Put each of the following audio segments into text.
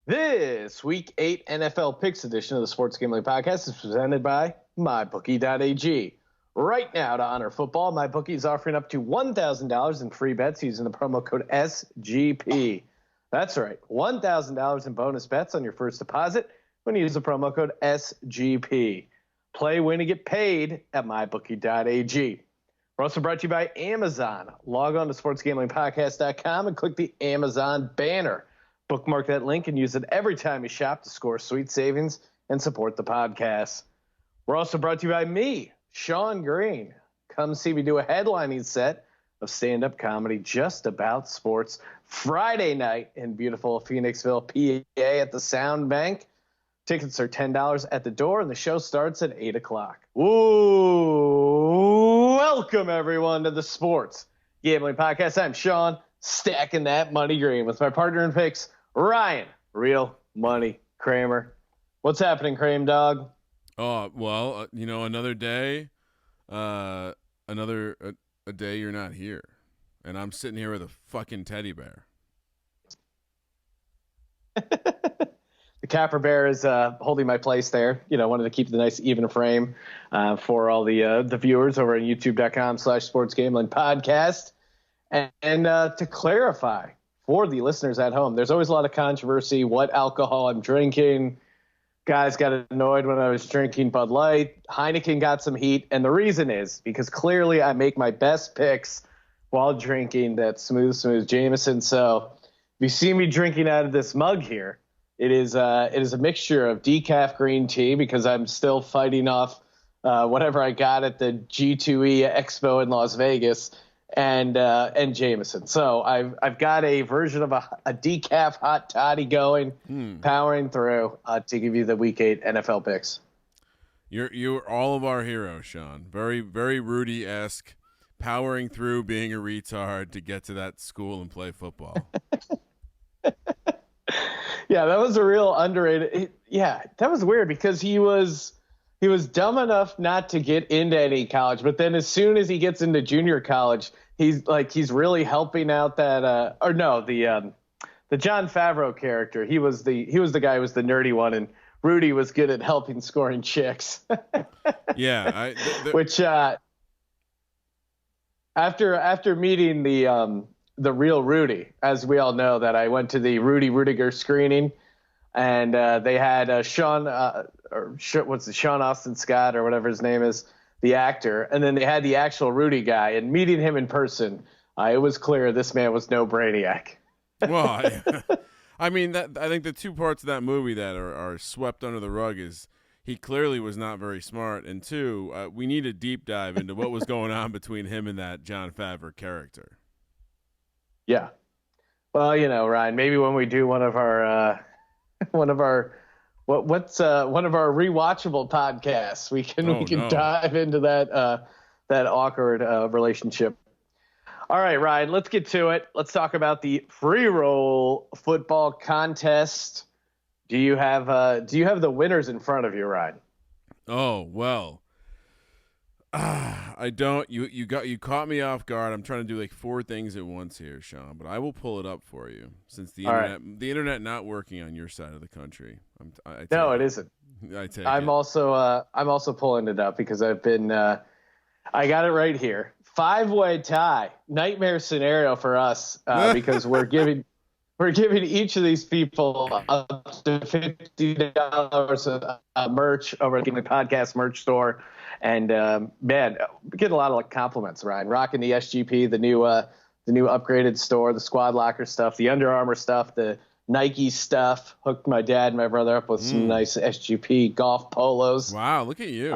This Week 8 NFL Picks edition of the Sports Gambling Podcast is presented by MyBookie.ag. Right now, to honor football, MyBookie is offering up to $1,000 in free bets using the promo code SGP. That's right, $1,000 in bonus bets on your first deposit when you use the promo code SGP. Play, win, and get paid at MyBookie.ag. We're also brought to you by Amazon. Log on to SportsGamblingPodcast.com and click the Amazon banner. Bookmark that link and use it every time you shop to score sweet savings and support the podcast. We're also brought to you by me, Sean Green. Come see me do a headlining set of stand-up comedy just about sports Friday night in beautiful Phoenixville, PA at the Sound Bank. Tickets are $10 at the door, and the show starts at 8 o'clock. Ooh, welcome, everyone, to the Sports Gambling Podcast. I'm Sean, stacking that money green with my partner in picks, Ryan, Real Money Kramer. What's happening, Kramer dog? Oh, well, another day, a day you're not here. And I'm sitting here with a fucking teddy bear. The Capper Bear is holding my place there. Wanted to keep the nice even frame for all the viewers over at youtube.com/sportsgamblingpodcast. And to clarify for the listeners at home, there's always a lot of controversy what alcohol I'm drinking. Guys got annoyed when I was drinking Bud Light. Heineken got some heat. And the reason is because clearly I make my best picks while drinking that smooth Jameson. So if you see me drinking out of this mug here, it is a mixture of decaf green tea because I'm still fighting off whatever I got at the G2E Expo in Las Vegas and Jameson. So I've got a version of a decaf hot toddy going, powering through to give you the Week 8 NFL picks. You're all of our heroes, Sean. Very, very Rudy-esque, powering through being a retard to get to that school and play football. Yeah, that was a real underrated. That was weird because he was dumb enough not to get into any college, but then as soon as he gets into junior college, he's really helping out that the Jon Favreau character. He was the guy who was the nerdy one, and Rudy was good at helping scoring chicks. Yeah, which after meeting the real Rudy, as we all know, that I went to the Rudy Rudiger screening, and they had Sean Austin Scott or whatever his name is, the actor, and then they had the actual Rudy guy. And meeting him in person, it was clear this man was no brainiac. Well, I mean, I think the two parts of that movie that are swept under the rug is he clearly was not very smart, and two, we need a deep dive into what was going on between him and that Jon Favreau character. Yeah. Well, Ryan, maybe when we do one of our rewatchable podcasts, we can dive into that awkward relationship. All right, Ryan, let's get to it. Let's talk about the free roll football contest. Do you have the winners in front of you, Ryan? Oh, well. I don't. You caught me off guard. I'm trying to do like four things at once here, Sean. But I will pull it up for you since the internet not working on your side of the country. It isn't. I'm also pulling it up because I've been. I got it right here. 5-way tie, nightmare scenario for us because we're giving each of these people up to $50 of merch over at the podcast merch store. And man, we get a lot of compliments, Ryan. Rocking the SGP, the new upgraded store, the Squad Locker stuff, the Under Armour stuff, the Nike stuff. Hooked my dad and my brother up with some nice SGP golf polos. Wow, look at you.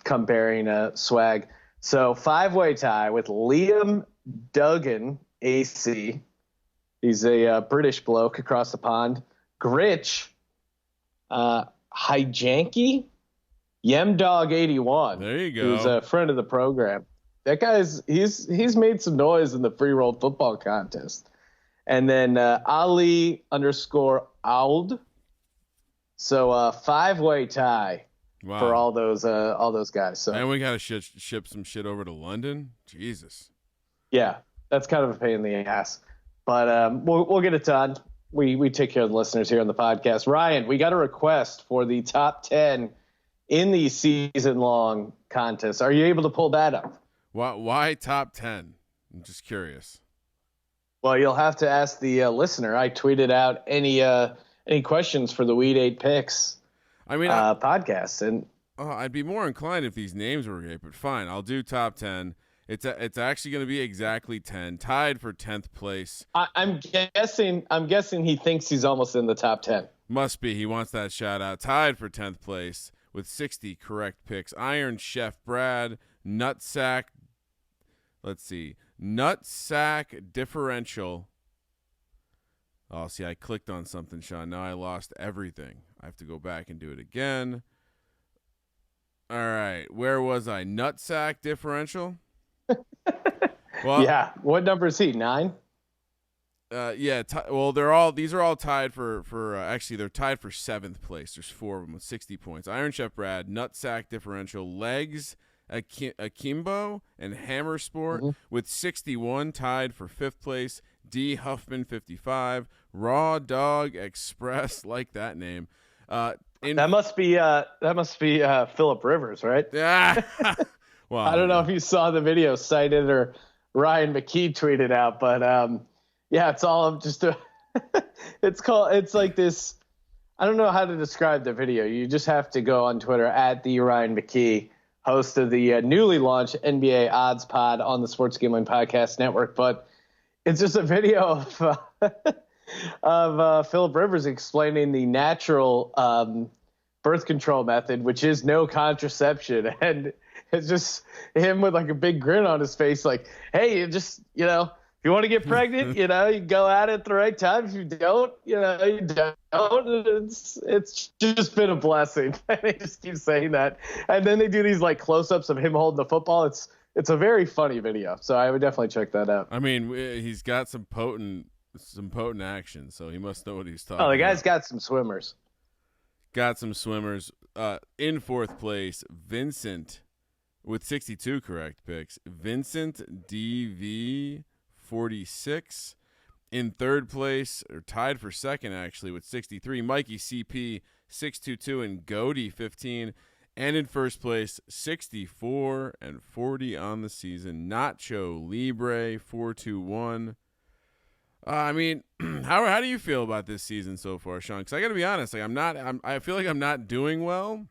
Come bearing swag. So 5-way tie with Liam Duggan, AC. He's a British bloke across the pond. Gritch. Hijanki, Yemdog81. There you go. Who's a friend of the program. That guy's he's made some noise in the free roll football contest. And then Ali _Auld. So 5-way tie for all those guys. So and we gotta ship some shit over to London. Jesus. Yeah, that's kind of a pain in the ass. But we'll get it done. We take care of the listeners here on the podcast. Ryan, we got a request for the top 10 in the season-long contest. Are you able to pull that up? Why top 10? I'm just curious. Well, you'll have to ask the listener. I tweeted out any questions for the Weed 8 Picks podcast. And I'd be more inclined if these names were great, but fine. I'll do top 10. It's actually going to be exactly 10, tied for 10th place. I'm guessing he thinks he's almost in the top 10. Must be. He wants that shout out. Tied for 10th place with 60 correct picks. Iron Chef Brad, Nutsack. Let's see. Nutsack Differential. Oh, see, I clicked on something, Sean. Now I lost everything. I have to go back and do it again. All right. Where was I? Nutsack Differential? Well, yeah. What number is he? 9? Yeah. These are all tied for actually they're tied for 7th place. There's 4 of them with 60 points. Iron Chef Brad, Nutsack Differential, Legs Akimbo, and Hammer Sport with 61 tied for 5th place. D Huffman 55, Raw Dog Express, like that name. That must be Phillip Rivers, right? Yeah. Well, I don't know if you saw the video cited or Ryan McKee tweeted out, but yeah, it's all just it's like this. I don't know how to describe the video. You just have to go on Twitter at the Ryan McKee, host of the newly launched NBA Odds Pod on the Sports Gambling Podcast Network. But it's just a video of Phillip Rivers explaining the natural birth control method, which is no contraception, and it's just him with like a big grin on his face, like, hey, you just, if you want to get pregnant, you go at it at the right time. If you don't, you don't. It's just been a blessing. And they just keep saying that. And then they do these like close-ups of him holding the football. It's a very funny video. So I would definitely check that out. I mean, he's got some potent action, so he must know what he's talking about. Oh, the guy's got some swimmers. Got some swimmers. In 4th place, Vincent with 62 correct picks. Vincent DV 46. In 3rd place, or tied for 2nd actually, with 63, Mikey CP 622 and Goody 15. And in 1st place, 64 and 40 on the season, Nacho Libre 421. I mean, how do you feel about this season so far, Sean? Because I got to be honest, I feel like I'm not doing well,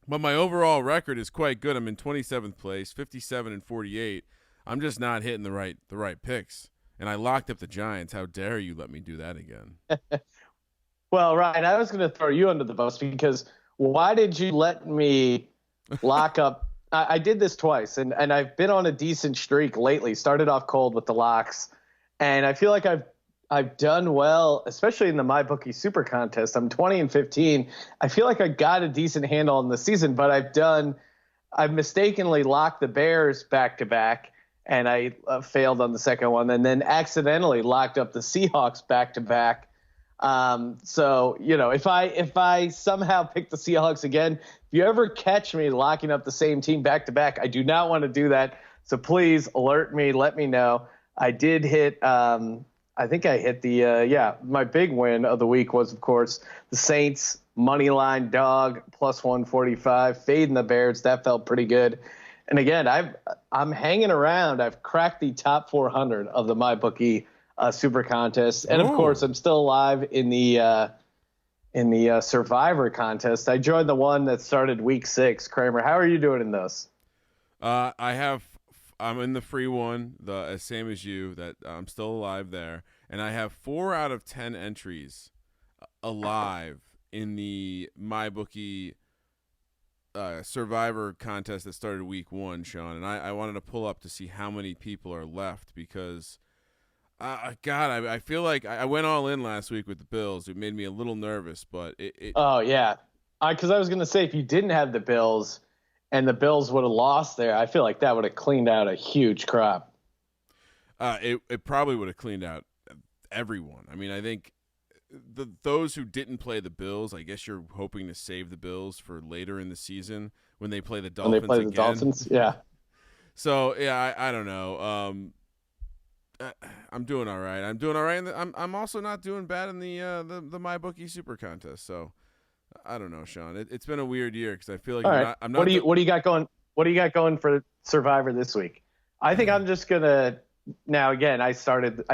but my overall record is quite good. I'm in 27th place, 57 and 48. I'm just not hitting the right picks, and I locked up the Giants. How dare you let me do that again? Well, Ryan, I was going to throw you under the bus because why did you let me lock up? I did this twice, and I've been on a decent streak lately. Started off cold with the locks. And I feel like I've done well, especially in the MyBookie Super Contest. I'm 20 and 15. I feel like I got a decent handle on the season, but I've mistakenly locked the Bears back to back, and I failed on the second one, and then accidentally locked up the Seahawks back to back. So if I somehow pick the Seahawks again, if you ever catch me locking up the same team back to back, I do not want to do that. So please alert me, let me know. I did hit I think I hit my big win of the week was, of course, the Saints money line dog plus 145, fading the Bears. That felt pretty good. And again, I'm hanging around. I've cracked the top 400 of the MyBookie Super Contest. And, of course, I'm still alive in the Survivor Contest. I joined the one that started week 6. Kramer, how are you doing in those? I'm in the free one, the same as you. That I'm still alive there, and I have 4 out of 10 entries alive in the MyBookie Survivor contest that started week 1, Sean. And I wanted to pull up to see how many people are left because, I feel like I went all in last week with the Bills. It made me a little nervous, but it oh yeah, because I was gonna say if you didn't have the Bills. And the Bills would have lost there, I feel like that would have cleaned out a huge crop. It probably would have cleaned out everyone. I mean, I think those who didn't play the Bills, I guess you're hoping to save the Bills for later in the season when they play the Dolphins again. The Dolphins, yeah. So, yeah, I don't know. I'm doing all right. I'm doing all right. And I'm also not doing bad in the MyBookie Super Contest. So I don't know, Sean. It's been a weird year because I feel like All right. I'm not. What do you got going? What do you got going for Survivor this week? I think I'm just gonna. Now again, I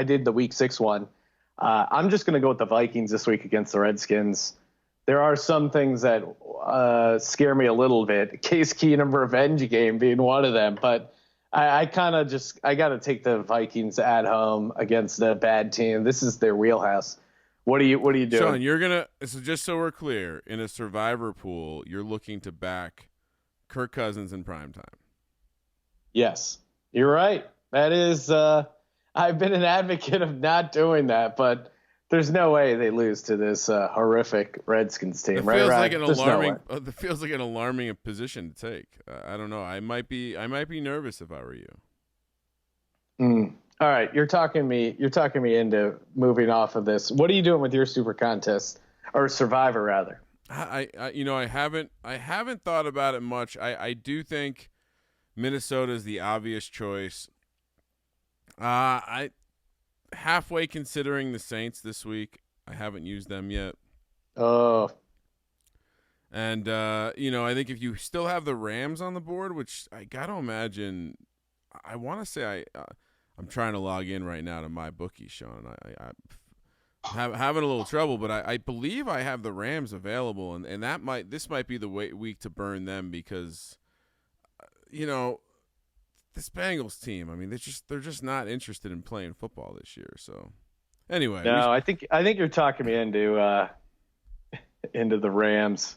did the week 6 one. I'm just gonna go with the Vikings this week against the Redskins. There are some things that scare me a little bit. Case Keenum revenge game being one of them, but I kind of I got to take the Vikings at home against a bad team. This is their wheelhouse. What are you doing? Sean, you're gonna. So just so we're clear, in a Survivor pool, you're looking to back Kirk Cousins in primetime. Yes, you're right. That is. I've been an advocate of not doing that, but there's no way they lose to this horrific Redskins team. It feels like an alarming. No it feels like an alarming position to take. I don't know. I might be nervous if I were you. All right, you're talking me into moving off of this. What are you doing with your Super Contest or Survivor rather? I haven't thought about it much. I do think Minnesota is the obvious choice. I halfway considering the Saints this week. I haven't used them yet. Oh. And I think if you still have the Rams on the board, which I got to imagine, I want to say I'm trying to log in right now to MyBookie, Sean. I'm having a little trouble, but I believe I have the Rams available, and this might be the week to burn them because, this Bengals team. I mean, they're just not interested in playing football this year. So, anyway, no, I think you're talking me into the Rams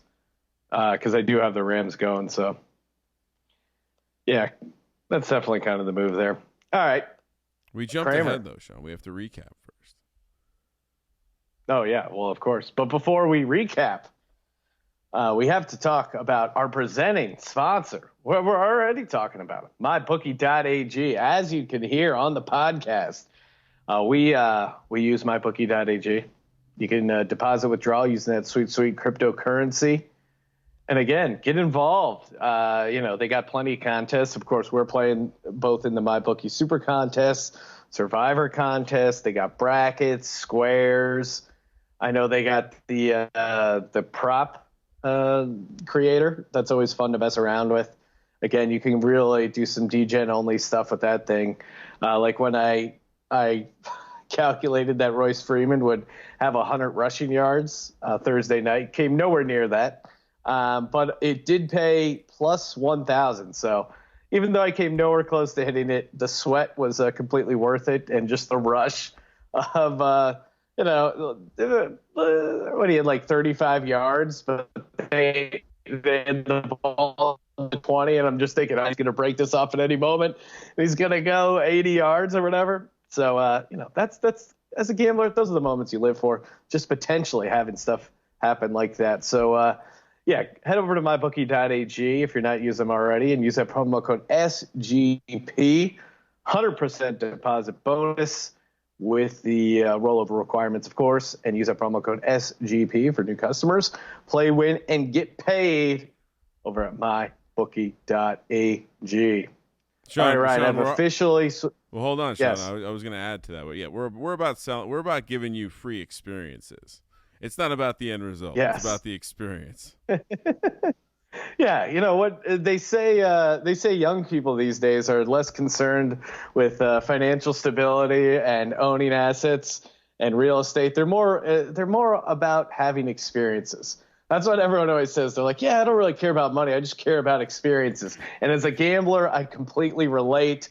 because I do have the Rams going. So, yeah, that's definitely kind of the move there. All right. We jumped ahead, though, Sean. We have to recap first. Oh, yeah. Well, of course. But before we recap, we have to talk about our presenting sponsor. We're already talking about it, MyBookie.ag. As you can hear on the podcast, we use MyBookie.ag. You can deposit, withdraw using that sweet cryptocurrency. And again, get involved. They got plenty of contests. Of course, we're playing both in the MyBookie Super Contest, Survivor Contest. They got brackets, squares. I know they got the prop creator. That's always fun to mess around with. Again, you can really do some DGen only stuff with that thing. Like when I calculated that Royce Freeman would have 100 rushing yards Thursday night, came nowhere near that. But it did pay plus 1,000. So even though I came nowhere close to hitting it, the sweat was completely worth it. And just the rush of, what he had like 35 yards, but they had the ball to 20. And I'm just thinking, he's going to break this off at any moment. He's going to go 80 yards or whatever. So, that's as a gambler, those are the moments you live for, just potentially having stuff happen like that. So, yeah, head over to mybookie.ag if you're not using them already and use that promo code SGP, 100% deposit bonus with the rollover requirements, of course, and use that promo code SGP for new customers. Play, win, and get paid over at mybookie.ag. Sean, all right, Sean, I've officially. Well, hold on, Sean. Yes. I was going to add to that, but yeah, we're about giving you free experiences. It's not about the end result. Yes. It's about the experience. Yeah, you know what they say young people these days are less concerned with financial stability and owning assets and real estate. They're more about having experiences. That's what everyone always says. They're like, yeah, I don't really care about money. I just care about experiences. And as a gambler, I completely relate.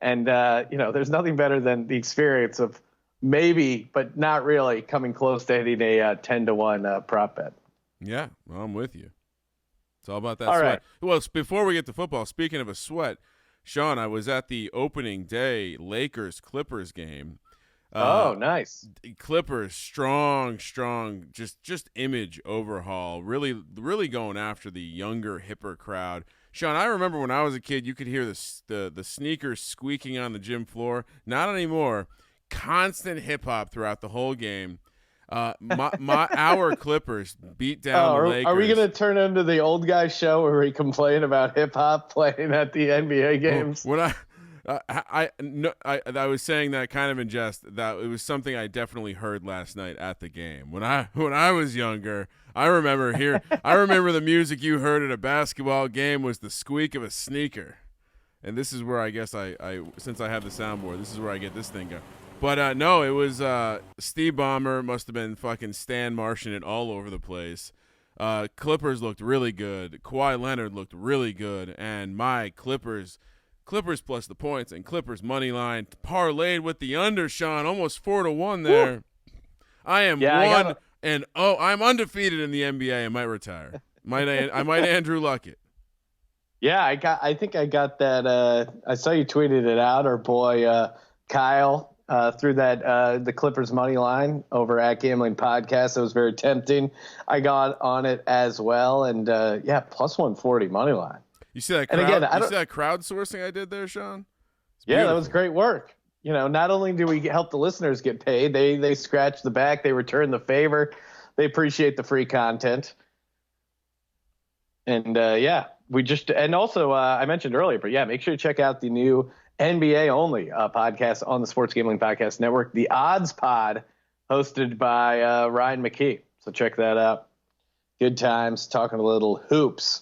And there's nothing better than the experience of maybe, but not really, coming close to hitting a 10-1 prop bet. Yeah, well, I'm with you. It's all about that all sweat. Right. Well, before we get to football, speaking of a sweat, Sean, I was at the opening day Lakers-Clippers game. Oh, nice. Clippers, strong, just image overhaul. Really, really going after the younger, hipper crowd. Sean, I remember when I was a kid, you could hear the sneakers squeaking on the gym floor. Not anymore. Constant hip hop throughout the whole game. Our Clippers beat down the Lakers. Are we going to turn into the old guy show where we complain about hip hop playing at the NBA games? I was saying that kind of in jest. That it was something I definitely heard last night at the game. When I was younger, I remember the music you heard at a basketball game was the squeak of a sneaker. And this is where I guess I since I have the soundboard, this is where I get this thing going. But no, it was Steve Ballmer must have been fucking Stan Martian it all over the place. Clippers looked really good. Kawhi Leonard looked really good, and my Clippers plus the points and Clippers money line parlayed with the under, Sean, almost 4-1 there. Woo. I am I'm undefeated in the NBA. I might retire. I might Andrew Luck it. Yeah, I think I got that. I saw you tweeted it out. Our boy Kyle threw that the Clippers money line over at Gambling Podcast. It was very tempting. I got on it as well, and plus 140 money line. You see that? You see that crowdsourcing I did there, Sean? Yeah, that was great work. You know, not only do we help the listeners get paid, they scratch the back, they return the favor, they appreciate the free content, and also I mentioned earlier, but yeah, make sure to check out the new NBA only podcast on the Sports Gambling Podcast Network, the Odds Pod, hosted by Ryan McKee. So check that out. Good times talking a little hoops.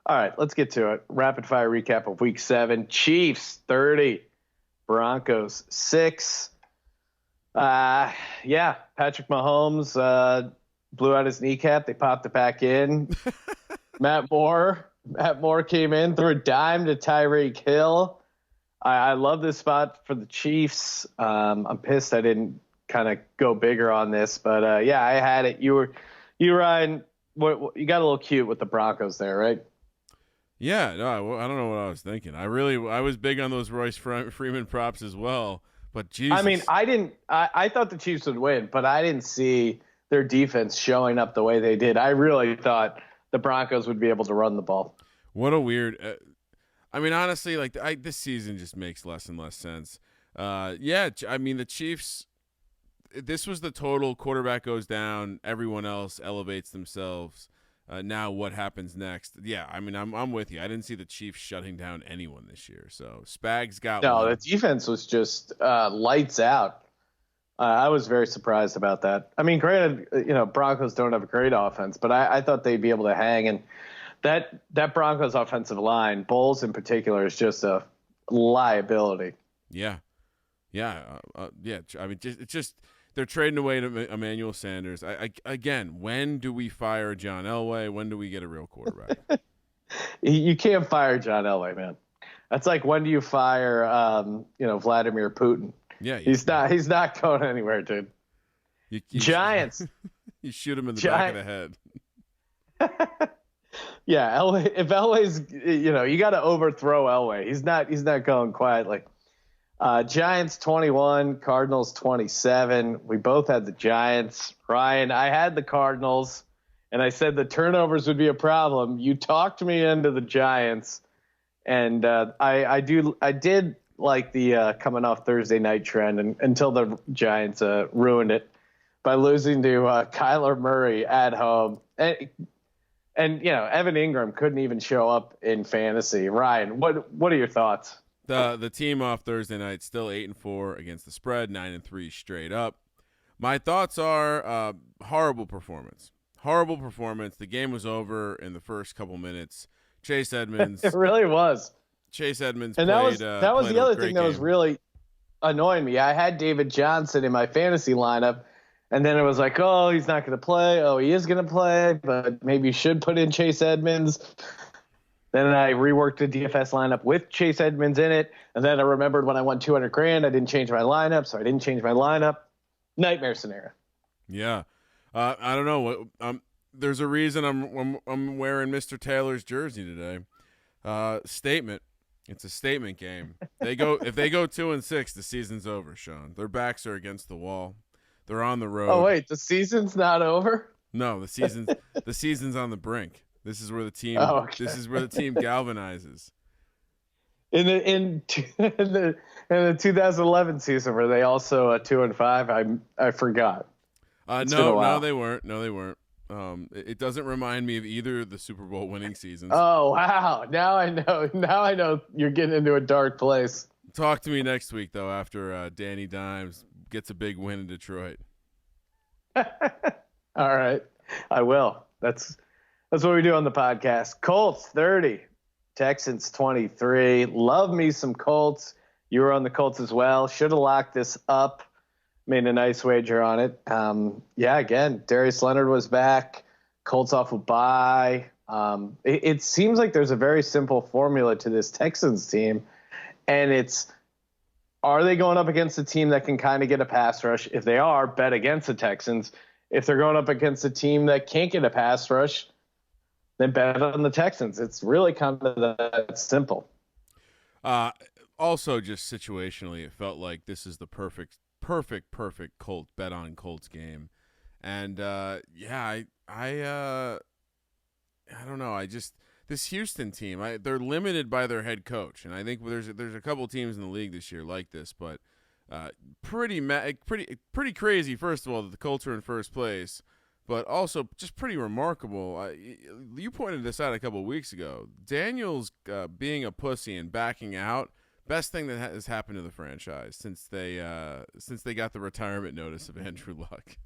All right, let's get to it. Rapid fire recap of Week 7. Chiefs 30, Broncos 6. Patrick Mahomes blew out his kneecap. They popped it back in. Matt Moore came in, threw a dime to Tyreek Hill. I love this spot for the Chiefs. I'm pissed I didn't kind of go bigger on this, but I had it. You Ryan, you got a little cute with the Broncos there, right? Yeah, no, I don't know what I was thinking. I was big on those Royce Freeman props as well, but Jesus. I mean, I thought the Chiefs would win, but I didn't see their defense showing up the way they did. I really thought the Broncos would be able to run the ball. What a weird I mean, honestly, this season just makes less and less sense. I mean, the Chiefs, this was the total quarterback goes down, everyone else elevates themselves. Now what happens next? Yeah, I mean, I'm with you. I didn't see the Chiefs shutting down anyone this year. So Spags got one. The defense was just lights out. I was very surprised about that. I mean, granted, Broncos don't have a great offense, but I thought they'd be able to hang. And that Broncos offensive line, Bowles in particular, is just a liability. Yeah. I mean, it's just they're trading away to Emmanuel Sanders. Again, when do we fire John Elway? When do we get a real quarterback? You can't fire John Elway, man. That's like, when do you fire, Vladimir Putin? Yeah, he's not going anywhere, dude. Giants. You shoot him in the back of the head. Yeah, Elway. If Elway's, you got to overthrow Elway. He's not going quietly. Giants 21, Cardinals 27. We both had the Giants. Ryan, I had the Cardinals, and I said the turnovers would be a problem. You talked me into the Giants, and I did like the coming off Thursday night trend until the Giants ruined it by losing to Kyler Murray at home. And Evan Ingram couldn't even show up in fantasy. Ryan, what are your thoughts? The team off Thursday night still 8-4 against the spread, 9-3 straight up. My thoughts are horrible performance. Horrible performance. The game was over in the first couple minutes. Chase Edmonds. It really was. Chase Edmonds and played. That was the other thing that was really annoying me. I had David Johnson in my fantasy lineup, and then it was like, oh, he's not going to play. Oh, he is going to play, but maybe you should put in Chase Edmonds. Then I reworked the DFS lineup with Chase Edmonds in it, and then I remembered when I won $200,000, I didn't change my lineup, so I didn't change my lineup. Nightmare scenario. Yeah, I don't know. There's a reason I'm wearing Mr. Taylor's jersey today. Statement. It's a statement game. If they go 2-6, the season's over, Sean. Their backs are against the wall. They're on the road. Oh wait, the season's not over? No, the season's on the brink. This is where the team. This is where the team galvanizes. In the 2011 season, were they also 2-5? I forgot. No, they weren't. No, they weren't. It doesn't remind me of either of the Super Bowl winning seasons. Oh, wow. Now I know. Now I know you're getting into a dark place. Talk to me next week, though, after Danny Dimes gets a big win in Detroit. All right. I will. That's what we do on the podcast. Colts 30, Texans 23. Love me some Colts. You were on the Colts as well. Should have locked this up. Made a nice wager on it. Again, Darius Leonard was back. Colts off a bye. It seems like there's a very simple formula to this Texans team, and it's, are they going up against a team that can kind of get a pass rush? If they are, bet against the Texans. If they're going up against a team that can't get a pass rush, then bet on the Texans. It's really kind of that simple. Also, just situationally, it felt like this is the perfect Colt bet on Colts game, and I don't know. This Houston team, they're limited by their head coach, and I think there's a couple teams in the league this year like this, but pretty crazy. First of all, that the Colts are in first place, but also just pretty remarkable. You pointed this out a couple of weeks ago. Daniels being a pussy and backing out. Best thing that has happened to the franchise since they got the retirement notice of Andrew Luck.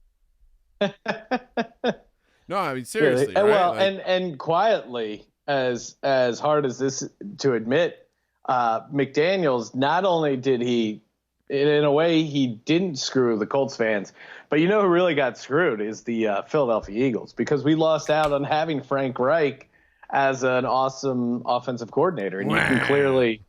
No, I mean seriously. Really? Right? Well, and quietly, as hard as this to admit, McDaniels, not only did he, in a way, he didn't screw the Colts fans, but you know who really got screwed is the Philadelphia Eagles, because we lost out on having Frank Reich as an awesome offensive coordinator, and you can clearly.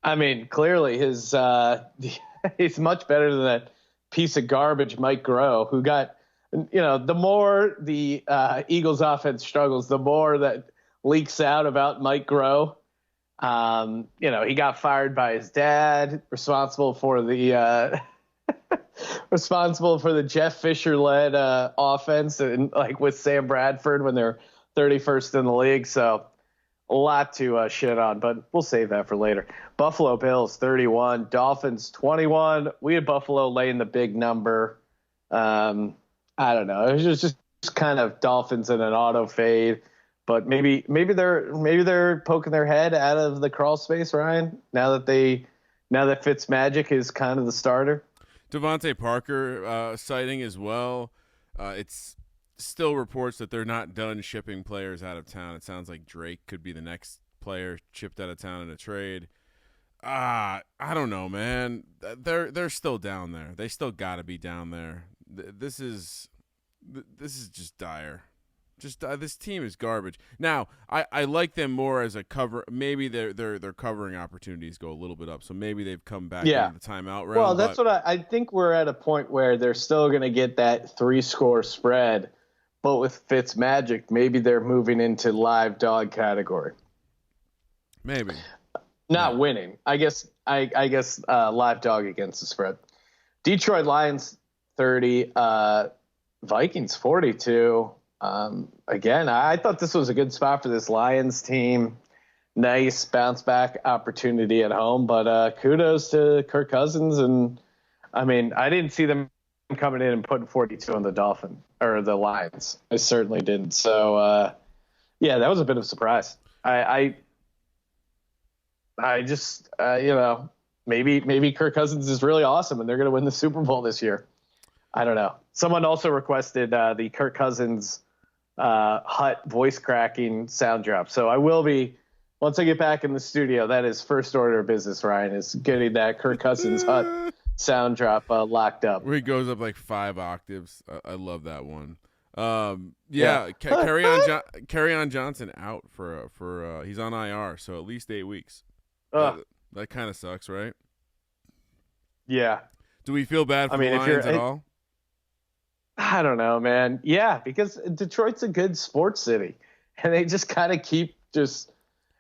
I mean, clearly he's much better than that piece of garbage, Mike Groh, who got, the more the Eagles offense struggles, the more that leaks out about Mike Groh. He got fired by his dad, responsible for the Jeff Fisher led offense, and like with Sam Bradford when they're 31st in the league. So a lot to shit on, but we'll save that for later. Buffalo Bills 31, Dolphins 21. We had Buffalo laying the big number. I don't know. It was just kind of Dolphins in an auto fade, but maybe they're poking their head out of the crawl space, Ryan. Now that Fitzmagic is kind of the starter. Devontae Parker sighting as well. It's still reports that they're not done shipping players out of town. It sounds like Drake could be the next player shipped out of town in a trade. I don't know, man. They're still down there. They still got to be down there. This is just dire. This team is garbage. Now, I like them more as a cover. Maybe their covering opportunities go a little bit up, so maybe they've come back into the timeout round. Well, that's what I think. We're at a point where they're still going to get that 3-score spread. But with Fitzmagic, maybe they're moving into live dog category. Maybe. Not winning. I guess live dog against the spread. Detroit Lions 30, Vikings 42. Again, I thought this was a good spot for this Lions team. Nice bounce back opportunity at home, but kudos to Kirk Cousins. And I mean, I didn't see them coming in and putting 42 on the Lions. I certainly didn't. So, that was a bit of a surprise. I just, maybe Kirk Cousins is really awesome and they're going to win the Super Bowl this year. I don't know. Someone also requested the Kirk Cousins Hut voice cracking sound drop. So I will be, once I get back in the studio, that is first order of business, Ryan, is getting that Kirk Cousins Hut sound drop locked up. Where he goes up like 5 octaves. I love that one. Kerryon Johnson out for he's on IR, so at least 8 weeks. That kind of sucks, right? Yeah. Do we feel bad for the Lions at all? I don't know, man. Yeah, because Detroit's a good sports city, and they just kind of keep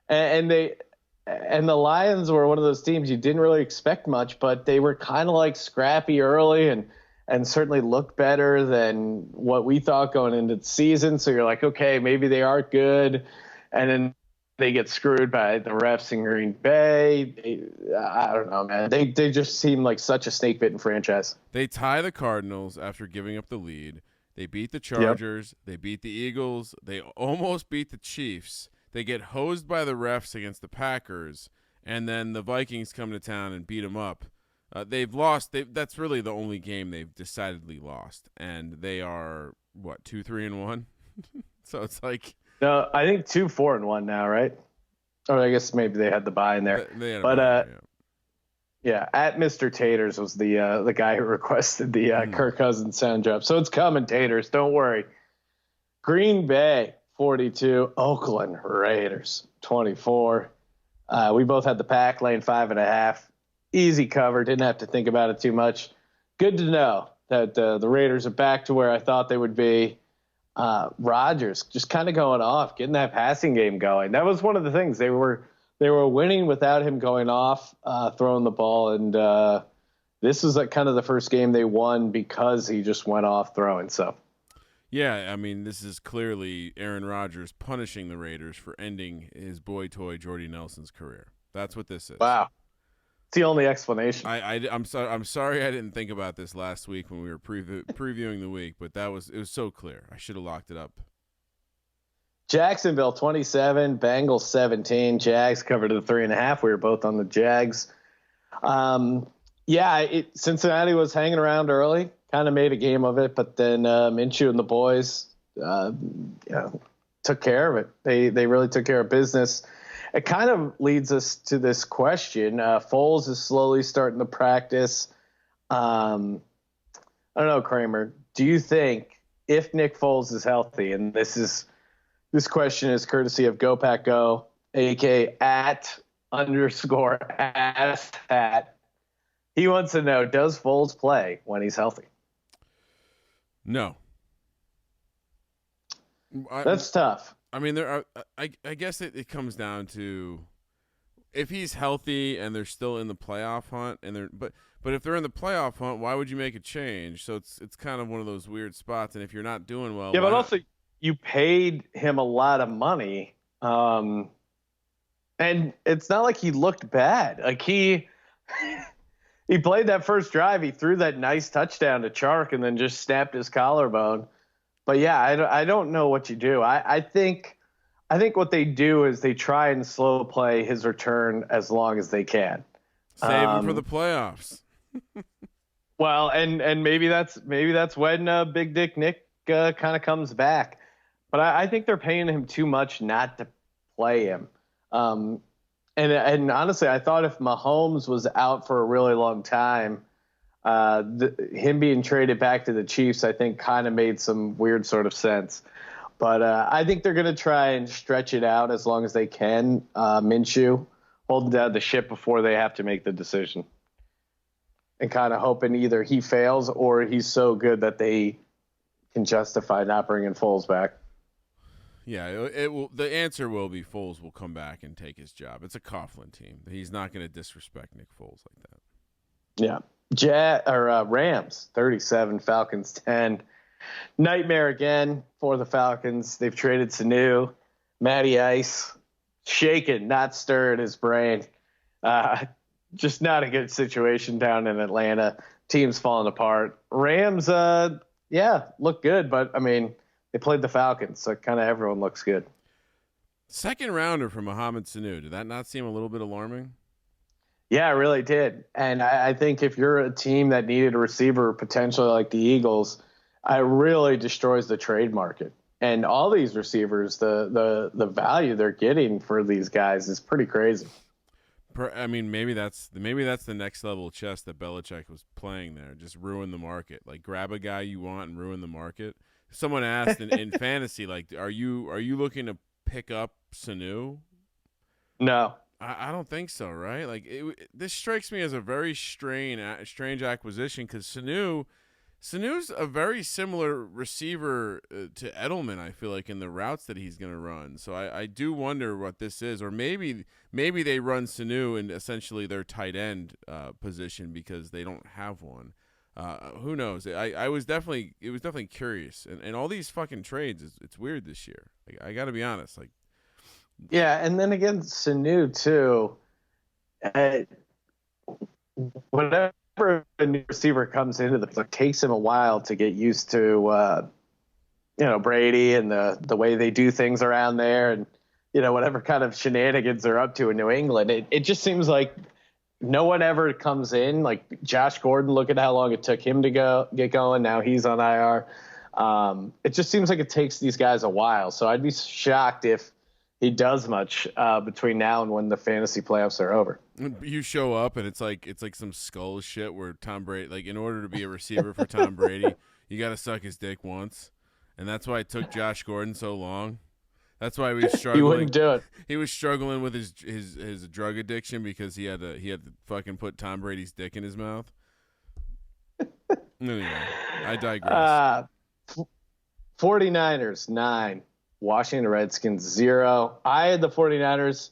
and the Lions were one of those teams you didn't really expect much, but they were kind of like scrappy early and certainly looked better than what we thought going into the season. So you're like, okay, maybe they are good, and then they get screwed by the refs in Green Bay. I don't know, man. They just seem like such a snake-bitten franchise. They tie the Cardinals after giving up the lead. They beat the Chargers. They beat the Eagles. They almost beat the Chiefs. They get hosed by the refs against the Packers, and then the Vikings come to town and beat them up. They've lost. That's really the only game they've decidedly lost, and they are what 2-3-1. So it's like no, I think 2-4-1 now, right? Or I guess maybe they had the bye in there. They had but yeah. Yeah, at Mr. Taters was the guy who requested the Kirk Cousins sound drop. So it's coming, Taters. Don't worry. Green Bay 42, Oakland Raiders 24. We both had the pack lane 5.5. Easy cover. Didn't have to think about it too much. Good to know that the Raiders are back to where I thought they would be. Rodgers just kind of going off, getting that passing game going. That was one of the things. They were winning without him going off, throwing the ball. And this was like kind of the first game they won because he just went off throwing. So, yeah, I mean, this is clearly Aaron Rodgers punishing the Raiders for ending his boy toy Jordy Nelson's career. That's what this is. Wow. It's the only explanation. I'm sorry I didn't think about this last week when we were previewing the week, but it was so clear. I should have locked it up. Jacksonville 27, Bengals 17. Jags covered to the 3.5. We were both on the Jags. Cincinnati was hanging around early, kind of made a game of it, but then Minshew and the boys, took care of it. They really took care of business. It kind of leads us to this question. Foles is slowly starting to practice. I don't know, Kramer. Do you think if Nick Foles is healthy, and this question is courtesy of Go Pack Go, AK @_asshat. He wants to know, does Foles play when he's healthy? No. That's tough. I mean, I guess it comes down to if he's healthy and they're still in the playoff hunt, but if they're in the playoff hunt, why would you make a change? So it's kind of one of those weird spots. And if you're not doing well, yeah, but also you paid him a lot of money, and it's not like he looked bad. Like he played that first drive, he threw that nice touchdown to Chark, and then just snapped his collarbone. But yeah, I don't know what you do. I think what they do is they try and slow play his return as long as they can. Save him for the playoffs. Well, and maybe that's when Big Dick Nick kind of comes back. But I think they're paying him too much not to play him. And honestly, I thought if Mahomes was out for a really long time, him being traded back to the Chiefs, I think kind of made some weird sort of sense. But I think they're going to try and stretch it out as long as they can. Minshew holding down the ship before they have to make the decision. And kind of hoping either he fails or he's so good that they can justify not bringing Foles back. Yeah, it will. The answer will be Foles will come back and take his job. It's a Coughlin team. He's not going to disrespect Nick Foles like that. Yeah. Rams 37, Falcons 10. Nightmare again for the Falcons. They've traded Sanu, Matty Ice, shaken, not stirred his brain. Just not a good situation down in Atlanta. Team's falling apart. Rams, look good, but I mean, they played the Falcons, so kind of everyone looks good. Second rounder for Mohamed Sanu. Did that not seem a little bit alarming? Yeah, it really did. And I think if you're a team that needed a receiver potentially like the Eagles, it really destroys the trade market. And all these receivers, the value they're getting for these guys is pretty crazy. I mean, maybe that's the next level of chess that Belichick was playing there. Just ruin the market. Like grab a guy you want and ruin the market. Someone asked in fantasy, like, are you looking to pick up Sanu? No. I don't think so, right? Like this strikes me as a very strange acquisition because Sanu's a very similar receiver to Edelman. I feel like in the routes that he's going to run. So I do wonder what this is, or maybe they run Sanu in essentially their tight end position because they don't have one. Who knows? It was definitely curious, and all these fucking trades. It's weird this year. Like, I got to be honest, like. Yeah, and then again, Sanu too. Whenever a new receiver comes into the, it takes him a while to get used to Brady and the way they do things around there, and whatever kind of shenanigans they're up to in New England. It just seems like no one ever comes in. Like Josh Gordon, look at how long it took him to get going. Now he's on IR. It just seems like it takes these guys a while. So I'd be shocked if he does much between now and when the fantasy playoffs are over. You show up and it's like some skull shit where Tom Brady, like in order to be a receiver for Tom Brady, you got to suck his dick once, and that's why it took Josh Gordon so long. That's why he was struggling. He wouldn't do it. He was struggling with his drug addiction because he had to fucking put Tom Brady's dick in his mouth. Anyway, I digress. 49ers 9, Washington Redskins 0. I had the 49ers,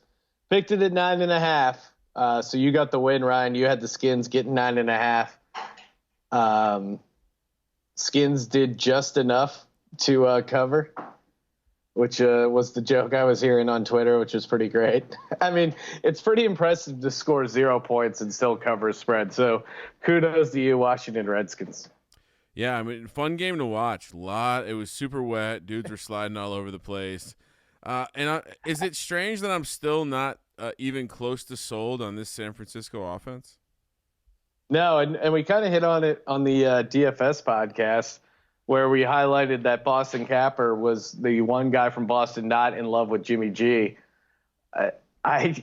picked it at 9.5. So you got the win, Ryan. You had the Skins getting 9.5. Skins did just enough to cover, which was the joke I was hearing on Twitter, which was pretty great. I mean, it's pretty impressive to score 0 points and still cover a spread. So kudos to you, Washington Redskins. Yeah, I mean, fun game to watch. It was super wet. Dudes were sliding all over the place. Is it strange that I'm still not even close to sold on this San Francisco offense? No, and we kind of hit on it on the DFS podcast where we highlighted that Boston Capper was the one guy from Boston not in love with Jimmy G.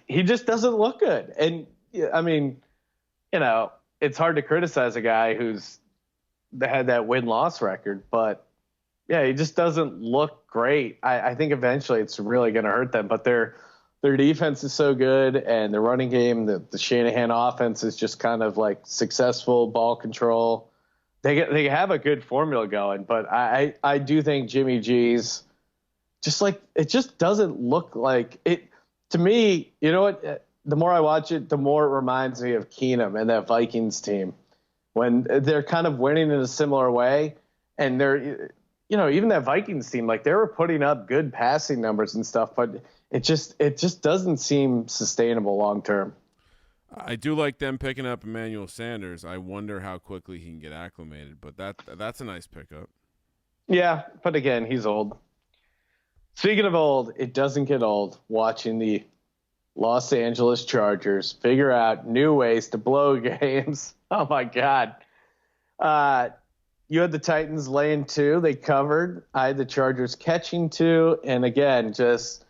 He just doesn't look good. And, I mean, it's hard to criticize a guy who's had that win-loss record, but yeah, he just doesn't look great. I think eventually it's really going to hurt them, but their defense is so good, and the running game, the Shanahan offense is just kind of like successful ball control. They have a good formula going, but I do think Jimmy G's just like, it just doesn't look like it to me. You know what? The more I watch it, the more it reminds me of Keenum and that Vikings team, when they're kind of winning in a similar way. And they're, even that Vikings team, like they were putting up good passing numbers and stuff, but it just doesn't seem sustainable long term. I do like them picking up Emmanuel Sanders. I wonder how quickly he can get acclimated, but that's a nice pickup. Yeah, but again, he's old. Speaking of old, it doesn't get old watching the Los Angeles Chargers figure out new ways to blow games. Oh, my God. You had the Titans laying 2. They covered. I had the Chargers catching 2. And, again, just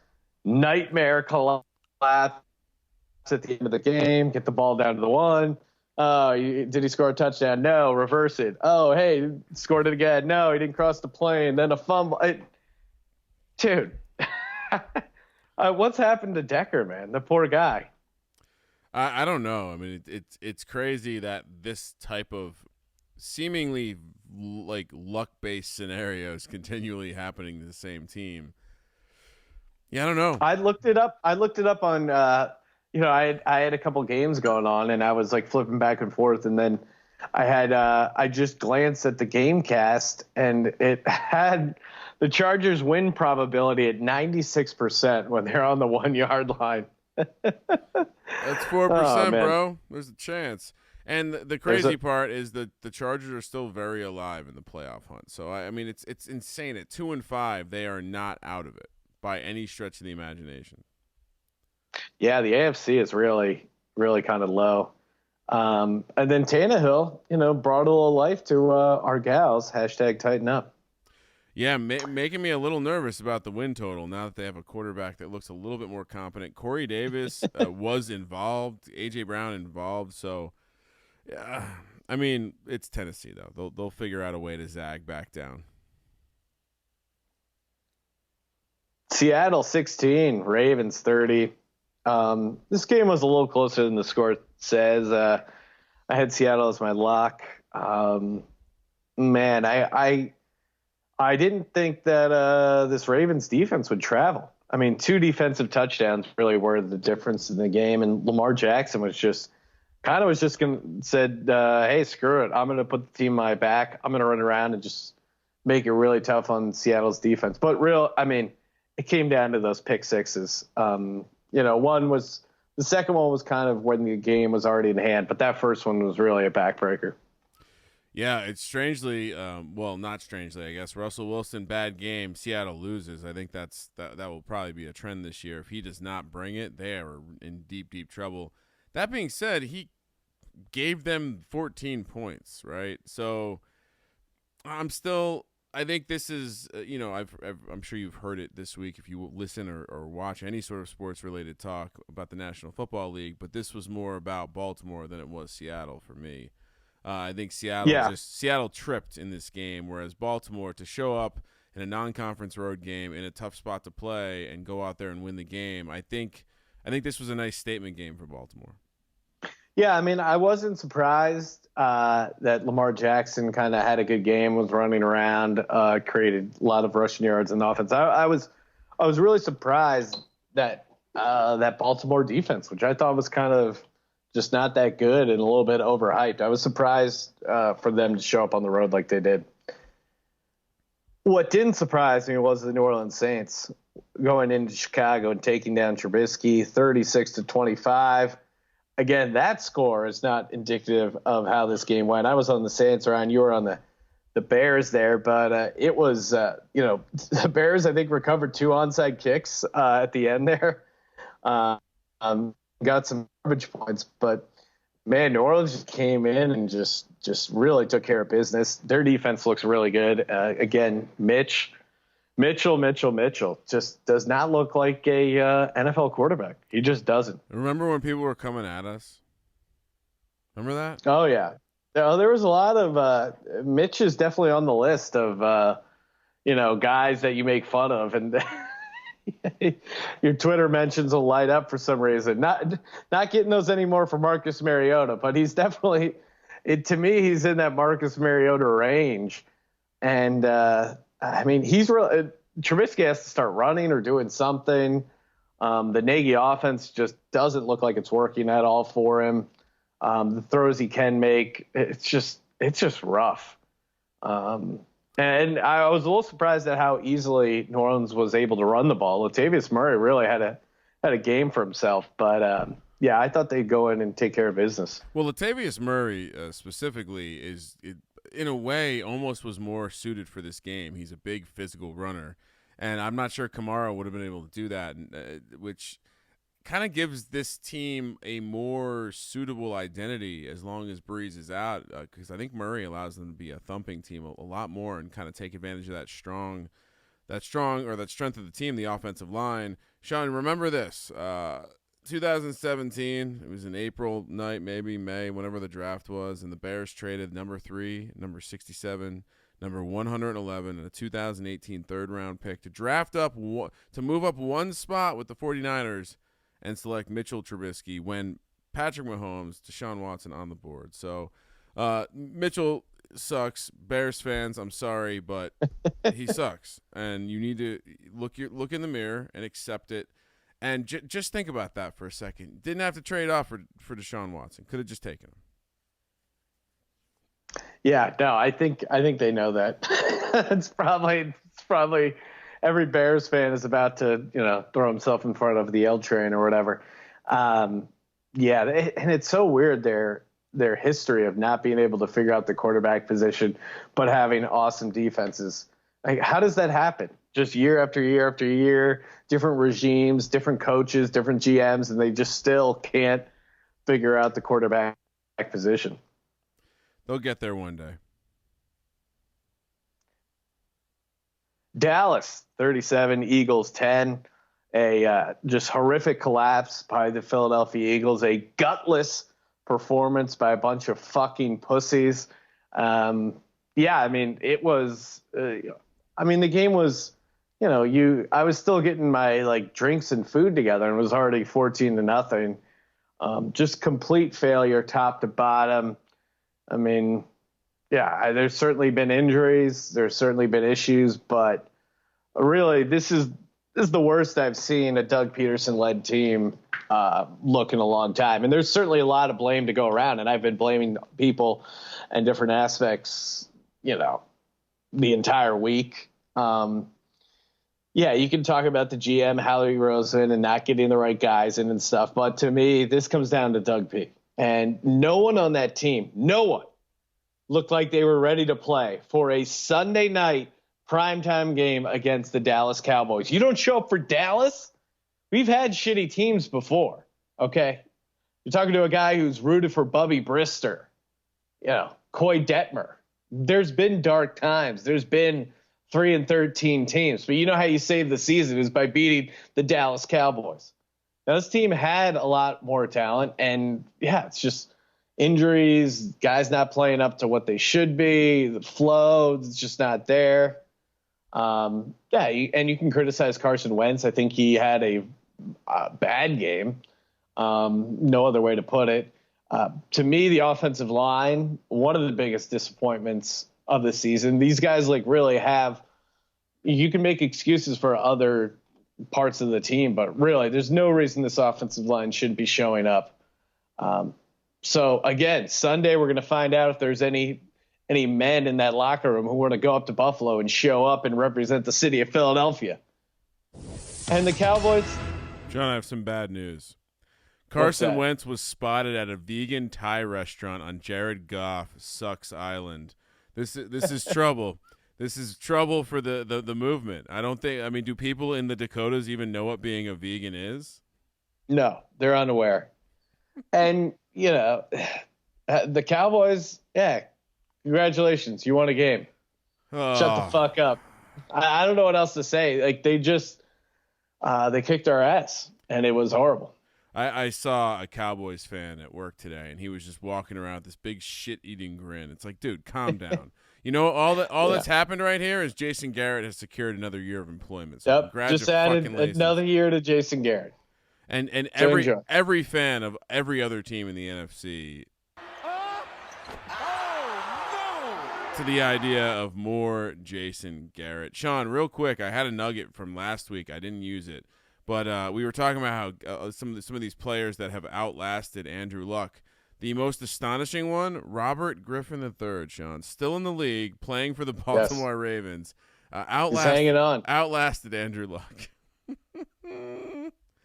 nightmare collapse at the end of the game. Get the ball down to the 1. Oh, did he score a touchdown? No. Reverse it. Oh, hey, scored it again. No, he didn't cross the plane. Then a fumble. Dude. What's happened to Decker, man? The poor guy. I don't know. I mean, it's crazy that this type of seemingly like luck-based scenarios continually happening to the same team. Yeah, I don't know. I looked it up on I had a couple games going on, and I was like flipping back and forth, and then I just glanced at the game cast, and it had the Chargers win probability at 96% when they're on the 1 yard line. That's 4%, bro. There's a chance. And the crazy part is that the Chargers are still very alive in the playoff hunt. So I mean, it's insane. At 2-5, they are not out of it by any stretch of the imagination. Yeah, the AFC is really, really kind of low. And then Tannehill, brought a little life to our gals. #tighten up. Yeah, making me a little nervous about the win total now that they have a quarterback that looks a little bit more competent. Corey Davis was involved, A.J. Brown involved. So, yeah, I mean, it's Tennessee, though. They'll figure out a way to zag back down. Seattle 16, Ravens 30. This game was a little closer than the score says. I had Seattle as my lock. Man, I didn't think that this Ravens defense would travel. I mean, 2 defensive touchdowns really were the difference in the game, and Lamar Jackson was just said, hey, screw it. I'm going to put the team on my back. I'm going to run around and just make it really tough on Seattle's defense. But it came down to those pick sixes. The second one was kind of when the game was already in hand, but that first one was really a backbreaker. Yeah, it's strangely, well, not strangely, I guess. Russell Wilson, bad game. Seattle loses. I think that will probably be a trend this year. If he does not bring it, they are in deep, deep trouble. That being said, he gave them 14 points, right? So I think this is, I'm sure you've heard it this week if you listen or watch any sort of sports related talk about the National Football League, but this was more about Baltimore than it was Seattle for me. I think Seattle tripped in this game, whereas Baltimore, to show up in a non-conference road game in a tough spot to play and go out there and win the game, I think this was a nice statement game for Baltimore. Yeah, I mean, I wasn't surprised that Lamar Jackson kind of had a good game, was running around, created a lot of rushing yards in the offense. I was really surprised that that Baltimore defense, which I thought was kind of just not that good and a little bit overhyped. I was surprised for them to show up on the road like they did. What didn't surprise me was the New Orleans Saints going into Chicago and taking down Trubisky 36-25. Again, that score is not indicative of how this game went. I was on the Saints, Ryan. You were on the Bears there, but it was, the Bears, I think, recovered 2 onside kicks at the end there. Got some garbage points, but man, New Orleans just came in and just really took care of business. Their defense looks really good. Again, Mitchell just does not look like a NFL quarterback. He just doesn't. Remember when people were coming at us? Remember that? Oh yeah. There was a lot of Mitch is definitely on the list of guys that you make fun of, and your Twitter mentions will light up for some reason. Not getting those anymore for Marcus Mariota, but he's definitely, to me, he's in that Marcus Mariota range. And I mean, Trubisky has to start running or doing something. The Nagy offense just doesn't look like it's working at all for him. The throws he can make, it's just rough. And I was a little surprised at how easily New Orleans was able to run the ball. Latavius Murray really had a game for himself. But, I thought they'd go in and take care of business. Well, Latavius Murray specifically in a way, almost was more suited for this game. He's a big physical runner. And I'm not sure Kamara would have been able to do that, which kind of gives this team a more suitable identity as long as Breeze is out, because I think Murray allows them to be a thumping team a lot more and kind of take advantage of that strength of the team, the offensive line. Sean, remember this, 2017, it was an April night, maybe May, whenever the draft was, and the Bears traded number 3, number 67, number 111, and a 2018 third-round pick to move up one spot with the 49ers and select Mitchell Trubisky when Patrick Mahomes, Deshaun Watson on the board. So Mitchell sucks. Bears fans, I'm sorry, but he sucks. And you need to look in the mirror and accept it. And just think about that for a second. Didn't have to trade off for Deshaun Watson. Could have just taken him. Yeah, no, I think they know that. It's probably every Bears fan is about to, throw himself in front of the L train or whatever. And it's so weird their history of not being able to figure out the quarterback position, but having awesome defenses. Like, how does that happen? Just year after year after year, different regimes, different coaches, different GMs, and they just still can't figure out the quarterback position. They'll get there one day. Dallas 37, Eagles 10. A just horrific collapse by the Philadelphia Eagles. A gutless performance by a bunch of fucking pussies. It was. The game was. I was still getting my drinks and food together, and it was already 14-0. Just complete failure, top to bottom. There's certainly been injuries. There's certainly been issues, but really, this is the worst I've seen a Doug Peterson-led team look in a long time. And there's certainly a lot of blame to go around, and I've been blaming people and different aspects, the entire week. You can talk about the GM, Howie Roseman, and not getting the right guys in and stuff, but to me, this comes down to Doug P. And no one on that team, no one looked like they were ready to play for a Sunday night primetime game against the Dallas Cowboys. You don't show up for Dallas? We've had shitty teams before, okay? You're talking to a guy who's rooted for Bubby Brister, Coy Detmer. There's been dark times. There's been 3-13 teams, but you know how you save the season is by beating the Dallas Cowboys. Now, this team had a lot more talent, and it's just injuries, guys not playing up to what they should be, the flow is just not there. And you can criticize Carson Wentz. I think he had a bad game. No other way to put it. To me, the offensive line, one of the biggest disappointments of the season. These guys really have, you can make excuses for other parts of the team, but really there's no reason this offensive line shouldn't be showing up. So again, Sunday, we're going to find out if there's any men in that locker room who want to go up to Buffalo and show up and represent the city of Philadelphia. And the Cowboys. John, I have some bad news. Carson Wentz was spotted at a vegan Thai restaurant on Jared Goff Sucks Island. This is trouble. This is trouble for the movement. Do people in the Dakotas even know what being a vegan is? No, they're unaware. And, the Cowboys, congratulations. You won a game. Oh. Shut the fuck up. I don't know what else to say. They just they kicked our ass, and it was horrible. I saw a Cowboys fan at work today, and he was just walking around with this big shit-eating grin. It's like, dude, calm down. All that's happened right here is Jason Garrett has secured another year of employment. So just added another year to Jason Garrett. And every fan of every other team in the NFC to the idea of more Jason Garrett. Sean, real quick, I had a nugget from last week. I didn't use it. But we were talking about how some of these players that have outlasted Andrew Luck. The most astonishing one, Robert Griffin III, Sean, still in the league, playing for the Baltimore Ravens. He's hanging on. Outlasted Andrew Luck.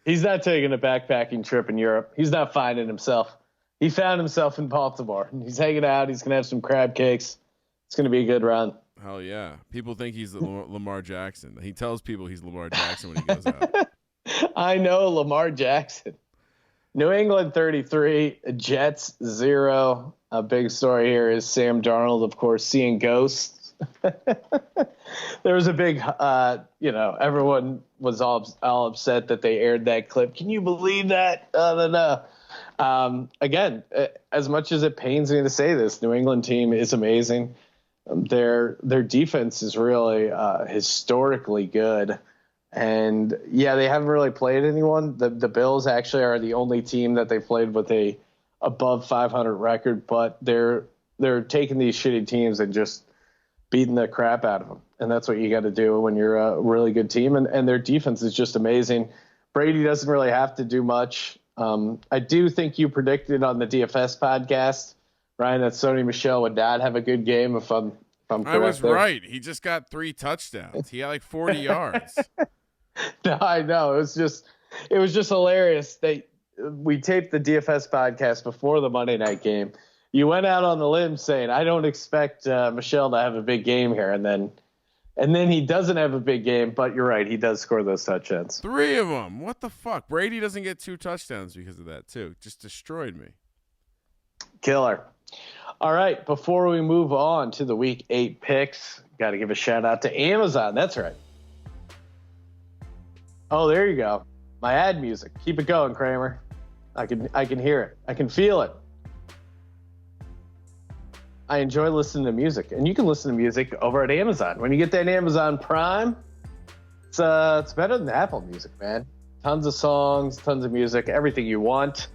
He's not taking a backpacking trip in Europe. He's not finding himself. He found himself in Baltimore. He's hanging out. He's going to have some crab cakes. It's going to be a good run. Hell yeah. People think he's Lamar Jackson. He tells people he's Lamar Jackson when he goes out. I know Lamar Jackson. New England 33, Jets 0. A big story here is Sam Darnold, of course, seeing ghosts. There was a big, everyone was all upset that they aired that clip. Can you believe that? Again, as much as it pains me to say this, New England team is amazing. Their defense is really historically good. And they haven't really played anyone. The Bills actually are the only team that they played with a above 500 record, but they're taking these shitty teams and just beating the crap out of them. And that's what you got to do when you're a really good team. And their defense is just amazing. Brady doesn't really have to do much. I do think you predicted on the DFS podcast, Ryan, that Sony Michel would not have a good game if I'm correct. I was there. Right. He just got 3 touchdowns. He had 40 yards. No, I know. It was just hilarious. We taped the DFS podcast before the Monday night game. You went out on the limb saying, I don't expect Michel to have a big game here. And then he doesn't have a big game, but you're right. He does score those touchdowns. 3 of them. What the fuck? Brady doesn't get 2 touchdowns because of that too. Just destroyed me. Killer. All right. Before we move on to the week 8 picks, got to give a shout out to Amazon. That's right. Oh, there you go. My ad music. Keep it going, Kramer. I can hear it. I can feel it. I enjoy listening to music, and you can listen to music over at Amazon. When you get that Amazon Prime, it's better than Apple Music, man. Tons of songs, tons of music, everything you want.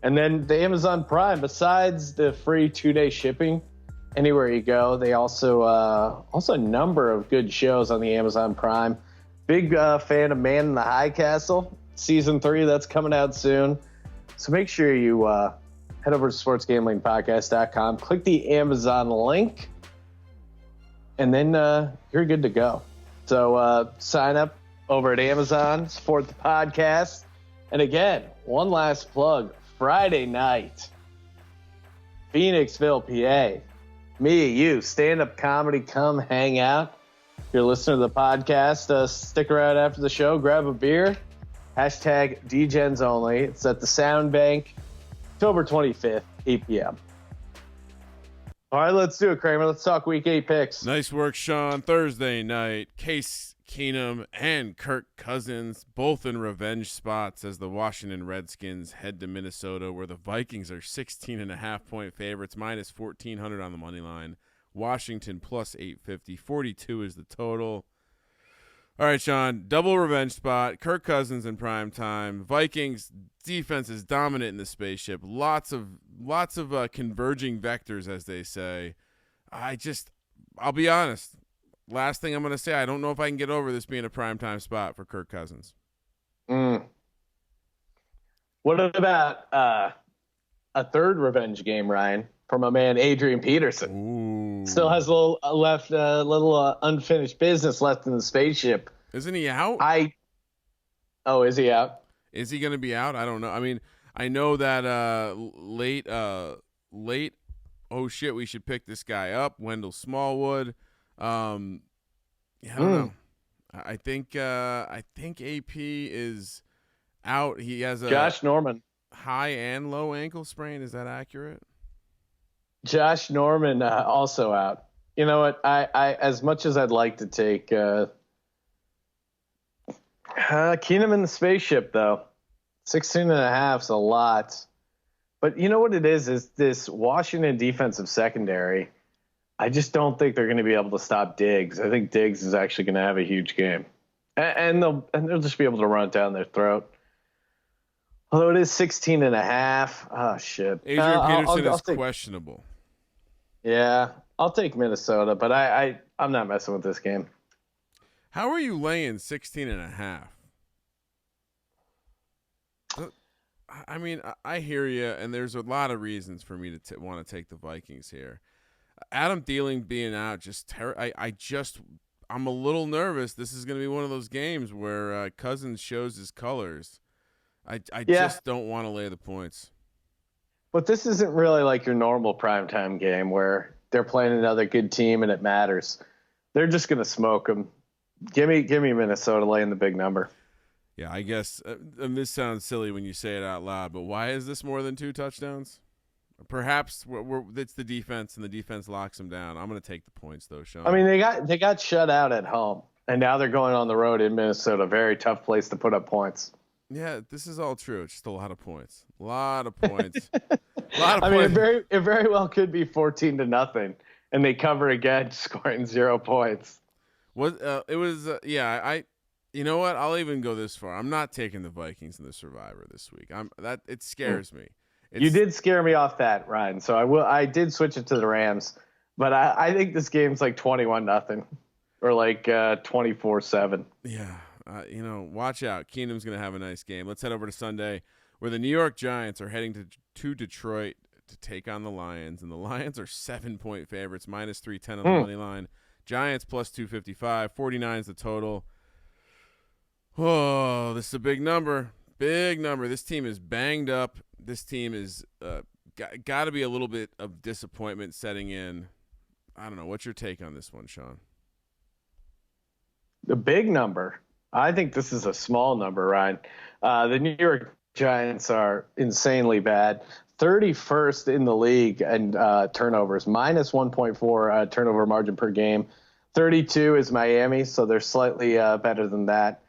And then the Amazon Prime, besides the free 2-day shipping anywhere you go, they also a number of good shows on the Amazon Prime. Big fan of Man in the High Castle, season 3, that's coming out soon. So make sure you head over to sportsgamblingpodcast.com, click the Amazon link, and then you're good to go. So sign up over at Amazon, support the podcast. And again, one last plug, Friday night, Phoenixville, PA, me, you, stand-up comedy, come hang out. If you're listening to the podcast, stick around after the show, grab a beer. Hashtag DGens only. It's at the Sound Bank, October 25th, 8 p.m. All right, let's do it, Kramer. Let's talk Week 8 picks. Nice work, Sean. Thursday night, Case Keenum and Kirk Cousins both in revenge spots as the Washington Redskins head to Minnesota, where the Vikings are 16.5-point favorites, minus 1,400 on the money line. Washington plus 850. 42 is the total. All right, Sean, double revenge spot. Kirk Cousins in prime time. Vikings defense is dominant in the spaceship. Lots of converging vectors, as they say. I'll be honest. Last thing I'm going to say, I don't know if I can get over this being a primetime spot for Kirk Cousins. What about a third revenge game, Ryan, from a man, Adrian Peterson? Ooh. Still has a little unfinished business left in the spaceship. Isn't he out? Is he out? Is he going to be out? I don't know. I mean, I know that late, oh shit, we should pick this guy up, Wendell Smallwood. I don't know. I think AP is out. He has a Josh Norman high and low ankle sprain. Is that accurate? Josh Norman also out. You know what? I as much as I'd like to take Keenum in the spaceship, though, 16.5 is a lot. But you know what it is this Washington defensive secondary. I just don't think they're going to be able to stop Diggs. I think Diggs is actually going to have a huge game, and they'll just be able to run it down their throat. Although it is 16.5. Oh shit! Adrian Peterson is questionable. Yeah, I'll take Minnesota, but I'm not messing with this game. How are you laying 16.5? I mean, I hear you, and there's a lot of reasons for me to want to take the Vikings here. Adam Thielen being out, I'm a little nervous. This is going to be one of those games where Cousins shows his colors. I just don't want to lay the points. But this isn't really like your normal primetime game where they're playing another good team and it matters. They're just going to smoke them. Give me Minnesota laying the big number. Yeah, I guess and this sounds silly when you say it out loud, but why is this more than 2 touchdowns? Perhaps it's the defense, and the defense locks them down. I'm going to take the points, though, Sean. I mean, they got shut out at home, and now they're going on the road in Minnesota. Very tough place to put up points. Yeah, this is all true. It's just a lot of points. A lot of points. I mean, it very well could be 14-0, and they cover again, scoring 0 points. You know what? I'll even go this far. I'm not taking the Vikings in the Survivor this week. It scares me. You did scare me off that, Ryan. So I did switch it to the Rams, but I think this game's like 21-0 or like 24-7. Yeah. Watch out. Keenum's going to have a nice game. Let's head over to Sunday, where the New York Giants are heading to Detroit to take on the Lions, and the Lions are 7-point favorites, minus 310 on the money line. Giants plus 255. 49 is the total. Oh, this is a big number. Big number. This team is banged up. This team is got to be a little bit of disappointment setting in. I don't know. What's your take on this one, Sean? The big number. I think this is a small number, Ryan. The New York Giants are insanely bad. 31st in the league and turnovers, minus 1.4 turnover margin per game. 32 is Miami, so they're slightly better than that.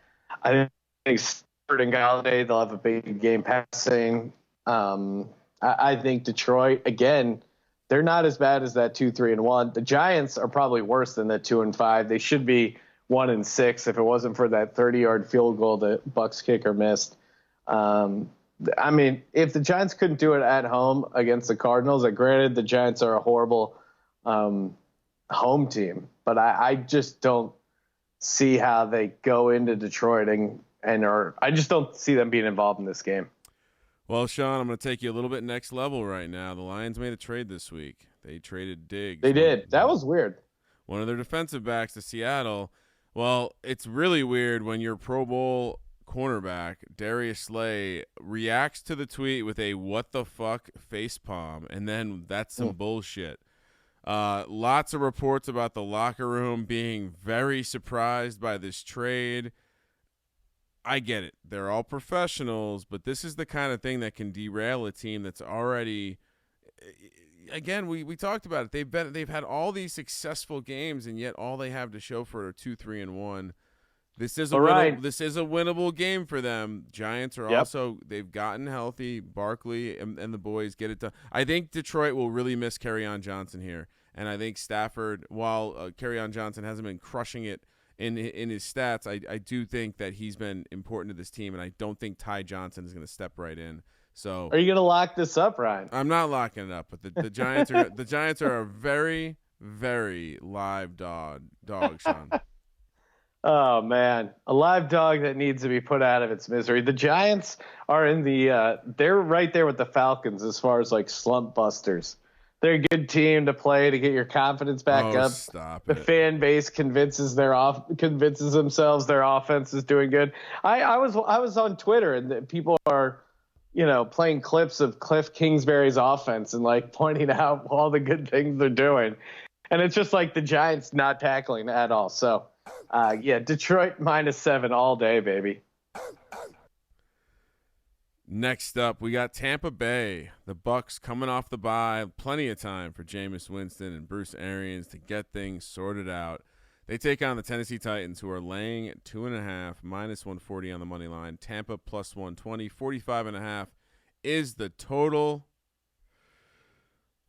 I think Stafford and Galladay, they'll have a big game passing. I think Detroit, again, they're not as bad as that 2-3-1. The Giants are probably worse than that 2-5. They should be 1-6 if it wasn't for that 30-yard field goal that Bucs kicker missed. I mean, if the Giants couldn't do it at home against the Cardinals, granted the Giants are a horrible home team, but I just don't see how they go into Detroit I just don't see them being involved in this game. Well, Sean, I'm going to take you a little bit next level right now. The Lions made a trade this week. They traded Diggs. They did. That was weird. One of their defensive backs to Seattle. Well, it's really weird when your Pro Bowl cornerback, Darius Slay, reacts to the tweet with a what the fuck facepalm, and then that's some bullshit. Lots of reports about the locker room being very surprised by this trade. I get it. They're all professionals, but this is the kind of thing that can derail a team that's already. Again, we talked about it. They've had all these successful games, and yet all they have to show for it are 2-3-1. This is a winnable game for them. Giants are also, they've gotten healthy. Barkley and the boys get it done. I think Detroit will really miss Kerryon Johnson here, and I think Stafford, while Kerryon Johnson hasn't been crushing it in his stats, I do think that he's been important to this team, and I don't think Ty Johnson is going to step right in. So, are you going to lock this up, Ryan? I'm not locking it up, but the Giants are the Giants are a very, very live dog, Sean. Oh man, a live dog that needs to be put out of its misery. The Giants are in the they're right there with the Falcons as far as like slump busters. They're a good team to play to get your confidence back up. Stop the fan base convinces themselves their offense is doing good. I was on Twitter and people are, playing clips of Cliff Kingsbury's offense and like pointing out all the good things they're doing. And it's just like the Giants not tackling at all. So, Detroit -7 all day, baby. Next up, we got Tampa Bay. The Bucs coming off the bye. Plenty of time for Jameis Winston and Bruce Arians to get things sorted out. They take on the Tennessee Titans, who are laying 2.5, -140 on the money line. Tampa +120, 45.5 is the total.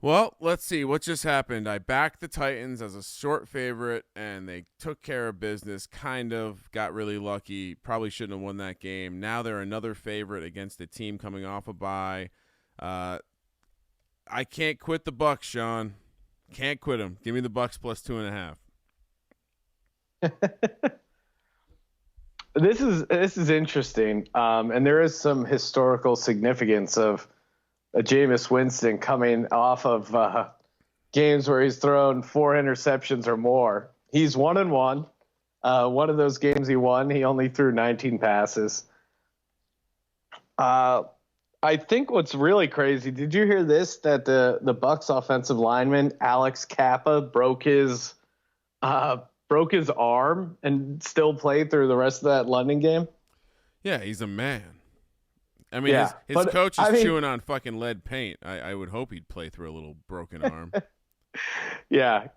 Well, let's see what just happened. I backed the Titans as a short favorite, and they took care of business, kind of got really lucky. Probably shouldn't have won that game. Now they're another favorite against a team coming off a bye. I can't quit the Bucs, Sean. Can't quit them. Give me the Bucs +2.5. This is interesting, and there is some historical significance of Jameis Winston coming off of games where he's thrown 4 interceptions or more. He's 1-1. One of those games he won, he only threw 19 passes. I think what's really crazy, did you hear this, that the Bucs offensive lineman Alex Kappa broke his arm and still played through the rest of that London game? Yeah, he's a man. I mean, his coach is chewing on fucking lead paint. I would hope he'd play through a little broken arm. Yeah.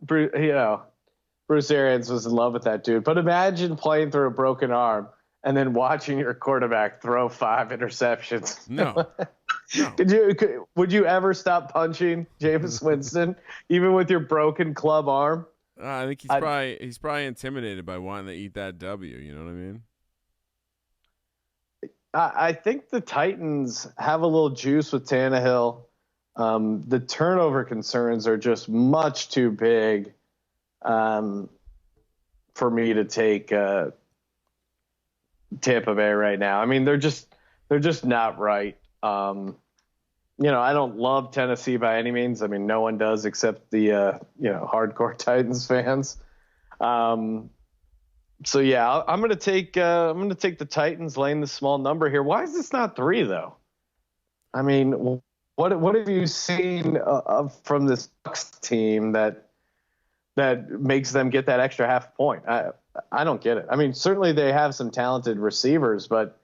Bruce Arians was in love with that dude. But imagine playing through a broken arm and then watching your quarterback throw 5 interceptions. No. Would you ever stop punching Jameis Winston, even with your broken club arm? I think he's probably intimidated by wanting to eat that W. You know what I mean? I think the Titans have a little juice with Tannehill. The turnover concerns are just much too big for me to take Tampa Bay right now. I mean, they're just not right. I don't love Tennessee by any means. I mean, no one does except the hardcore Titans fans. So yeah, I'm gonna take the Titans laying the small number here. Why is this not 3 though? I mean, what have you seen from this Bucs team that makes them get that extra half point? I don't get it. I mean, certainly they have some talented receivers, but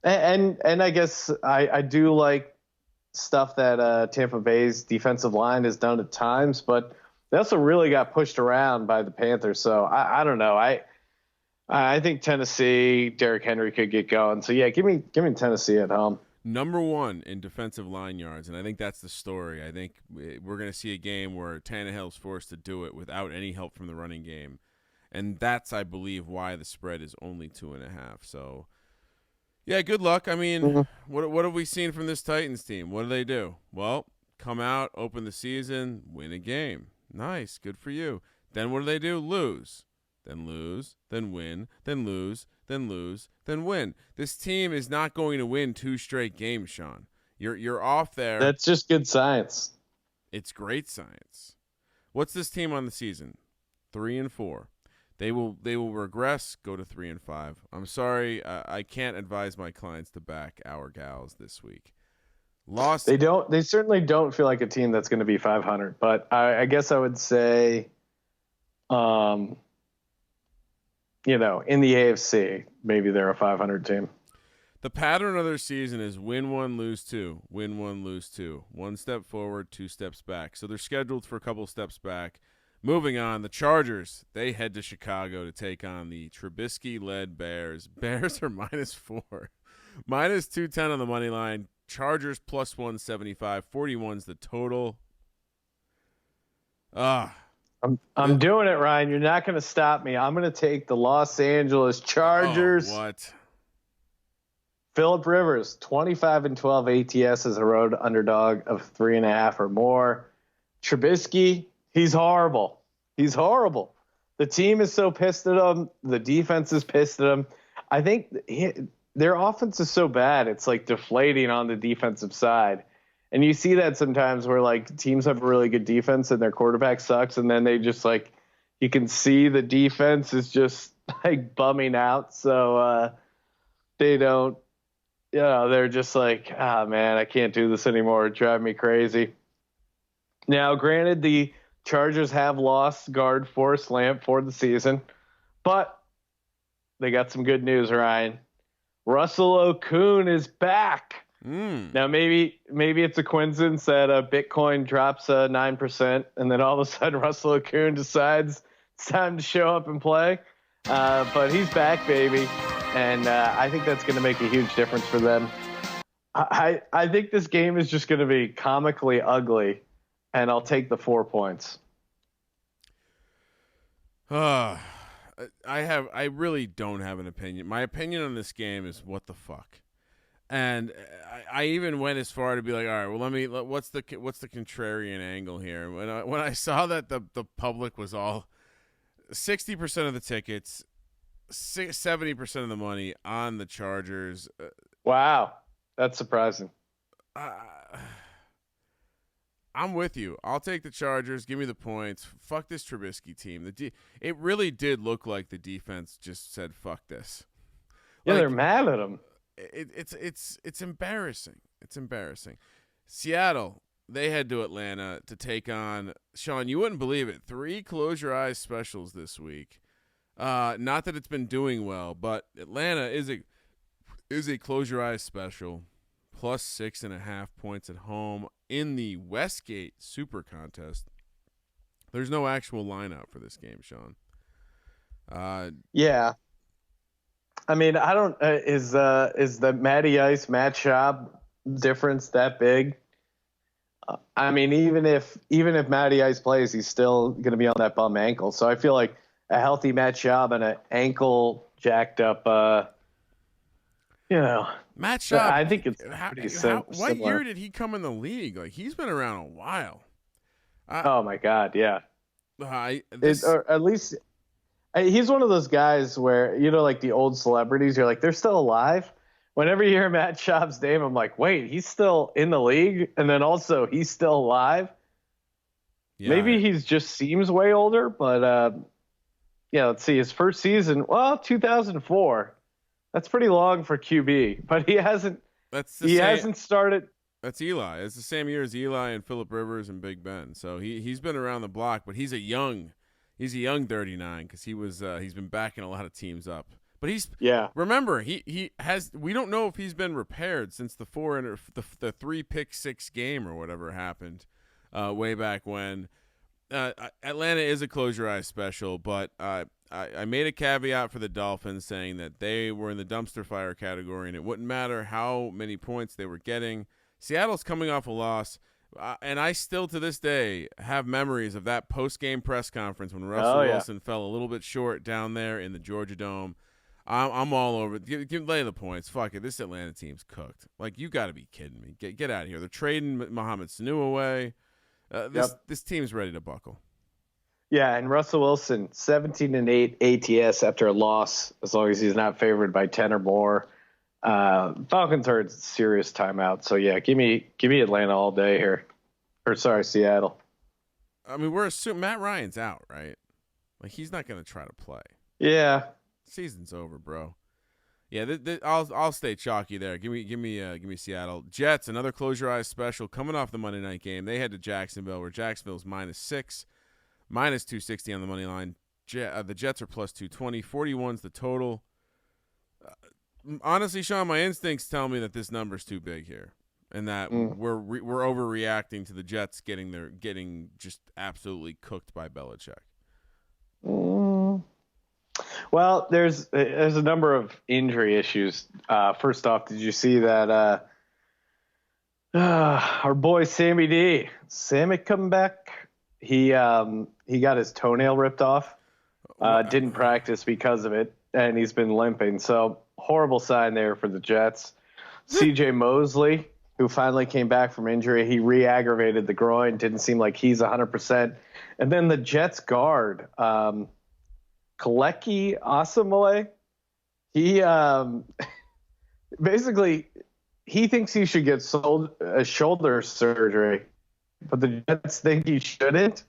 and I guess I do like stuff that Tampa Bay's defensive line has done at times, but they also really got pushed around by the Panthers. So I don't know. I think Tennessee, Derrick Henry could get going. So yeah, give me Tennessee at home. Number 1 in defensive line yards, and I think that's the story. I think we're going to see a game where Tannehill's forced to do it without any help from the running game, and that's, I believe, why the spread is only 2.5. So yeah, good luck. I mean, what have we seen from this Titans team? What do? Well, come out, open the season, win a game. Nice. Good for you. Then what do? Lose. Then lose. Then win. Then lose. Then lose. Then win. This team is not going to win 2 straight games, Sean. You're off there. That's just good science. It's great science. What's this team on the season? 3-4. They will regress, go to 3-5. I'm sorry, I can't advise my clients to back our gals this week. Lost. They certainly don't feel like a team that's going to be 500. But I guess I would say, in the AFC, maybe they're a 500 team. The pattern of their season is win one, lose two, win one, lose two. One step forward, two steps back. So they're scheduled for a couple steps back. Moving on, the Chargers, they head to Chicago to take on the Trubisky-led Bears. Bears are -4. -210 on the money line. Chargers +175. 41's the total. I'm doing it, Ryan. You're not going to stop me. I'm going to take the Los Angeles Chargers. Oh, what? Phillip Rivers, 25-12 ATS as a road underdog of 3.5 or more. Trubisky, he's horrible. He's horrible. The team is so pissed at him. The defense is pissed at him. I think their offense is so bad, it's like deflating on the defensive side. And you see that sometimes where like teams have a really good defense and their quarterback sucks, and then they just like you can see the defense is just like bumming out. So they don't. They're just like, man, I can't do this anymore. It drives me crazy. Now, granted, the Chargers have lost guard Forrest Lamp for the season, but they got some good news, Ryan. Russell Okung is back. Now, maybe it's a coincidence that Bitcoin drops 9%, and then all of a sudden Russell Okung decides it's time to show up and play. But he's back, baby. And I think that's going to make a huge difference for them. I think this game is just going to be comically ugly, and I'll take the 4 points. I really don't have an opinion. My opinion on this game is what the fuck. And I even went as far to be like, all right, well, what's the contrarian angle here? When I saw that the public was all 60% of the tickets, 70% of the money on the Chargers. Wow, that's surprising. I'm with you. I'll take the Chargers. Give me the points. Fuck this Trubisky team. It really did look like the defense just said, "Fuck this." Yeah, they're mad at him. It's embarrassing. It's embarrassing. Seattle, they head to Atlanta to take on Sean. You wouldn't believe it. 3 close your eyes specials this week. Not that it's been doing well, but Atlanta is a close your eyes special, +6.5 points at home in the Westgate Super Contest. There's no actual lineup for this game, Sean. Yeah. I mean, I don't. Is the Matty Ice Matt Schaub difference that big? I mean, even if Matty Ice plays, he's still going to be on that bum ankle. So I feel like a healthy Matt Schaub and an ankle jacked up, Matt Schaub. I think it's pretty similar. What year did he come in the league? Like, he's been around a while. Oh my God, yeah. Or at least he's one of those guys where like the old celebrities, you're like they're still alive. Whenever you hear Matt Schaub's name, I'm like, wait, he's still in the league, and then also he's still alive. Yeah. Maybe he just seems way older, but let's see. His first season, 2004. That's pretty long for QB, but he hasn't. Hasn't started. That's Eli. It's the same year as Eli and Phillip Rivers and Big Ben. So he's been around the block, but he's a young 39 because he's been backing a lot of teams up. But remember he has. We don't know if he's been repaired since the 3-pick-6 game or whatever happened way back when. Atlanta is a close your eyes special, but I made a caveat for the Dolphins saying that they were in the dumpster fire category and it wouldn't matter how many points they were getting. Seattle's coming off a loss, and I still to this day have memories of that post-game press conference when Russell Wilson fell a little bit short down there in the Georgia Dome. I'm all over it. Lay the points. Fuck it. This Atlanta team's cooked. Like, you got to be kidding me. Get out of here. They're trading Mohamed Sanu away. This team's ready to buckle. Yeah, and Russell Wilson, 17-8 ATS after a loss, as long as he's not favored by 10 or more. Falcons are in serious timeout. So, yeah, give me Atlanta all day here. Or, sorry, Seattle. I mean, we're assuming Matt Ryan's out, right? Like, he's not going to try to play. Yeah. Season's over, bro. Yeah, I'll stay chalky there. Give me Seattle. Jets, another close your eyes special coming off the Monday night game. They head to Jacksonville, where Jacksonville's -6, -260 on the money line. The Jets are +220. 41's the total. Honestly, Sean, my instincts tell me that this number's too big here, and that we're overreacting to the Jets getting just absolutely cooked by Belichick. Well, there's a number of injury issues. First off, did you see that our boy Sammy D, coming back? He got his toenail ripped off. Didn't practice because of it, and he's been limping. So horrible sign there for the Jets. C.J. Mosley, who finally came back from injury, he re-aggravated the groin. Didn't seem like he's 100%. And then the Jets guard, Kaleki Asamoah, he basically he thinks he should get a shoulder surgery, but the Jets think he shouldn't,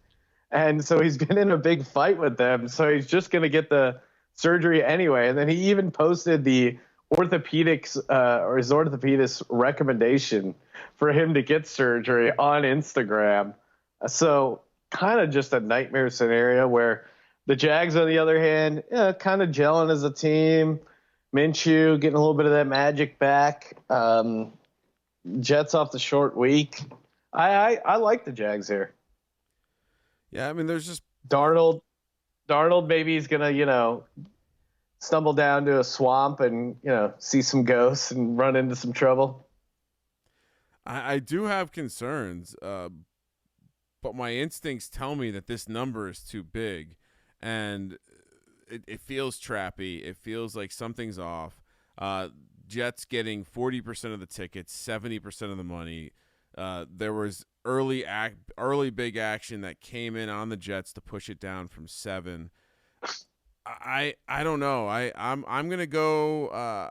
and so he's been in a big fight with them. So he's just going to get the surgery anyway. And then he even posted the orthopedist recommendation for him to get surgery on Instagram. So kind of just a nightmare scenario where the Jags, on the other hand, kind of gelling as a team. Minshew getting a little bit of that magic back. Jets off the short week. I like the Jags here. Yeah, I mean, there's just Darnold. Maybe he's gonna, stumble down to a swamp and see some ghosts and run into some trouble. I do have concerns, but my instincts tell me that this number is too big. And it feels trappy. It feels like something's off. Jets getting 40% of the tickets, 70% of the money. There was early big action that came in on the Jets to push it down from 7. I don't know. I'm gonna go.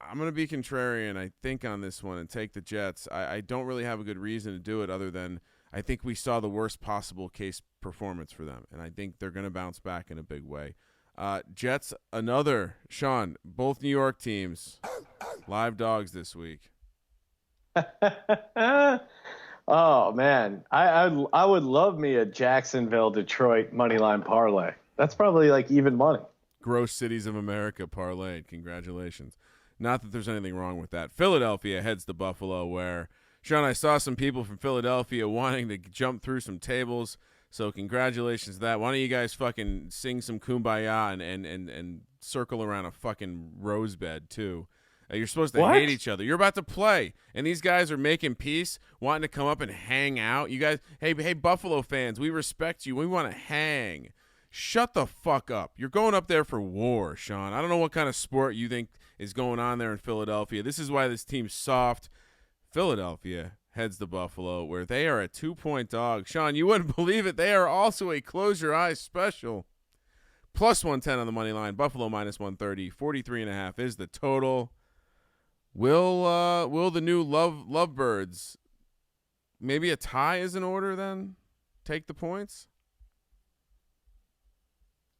I'm gonna be contrarian, I think, on this one and take the Jets. I don't really have a good reason to do it other than I think we saw the worst possible case performance for them, and I think they're going to bounce back in a big way. Jets, Sean, both New York teams, live dogs this week. Oh, man. I would love me a Jacksonville-Detroit moneyline parlay. That's probably like even money. Gross cities of America parlayed. Congratulations. Not that there's anything wrong with that. Philadelphia heads to Buffalo, where Sean, I saw some people from Philadelphia wanting to jump through some tables, so congratulations to that. Why don't you guys fucking sing some Kumbaya and circle around a fucking rose bed, too? You're supposed to hate each other. You're about to play, and these guys are making peace, wanting to come up and hang out. You guys, hey, Buffalo fans, we respect you. We want to hang. Shut the fuck up. You're going up there for war, Sean. I don't know what kind of sport you think is going on there in Philadelphia. This is why this team's soft. Philadelphia heads to Buffalo, where they are a 2-point dog. Sean, you wouldn't believe it. They are also a close your eyes special. +110 on the money line. Buffalo -130. 43.5 is the total. Will the new Lovebirds, maybe a tie is in order then, take the points?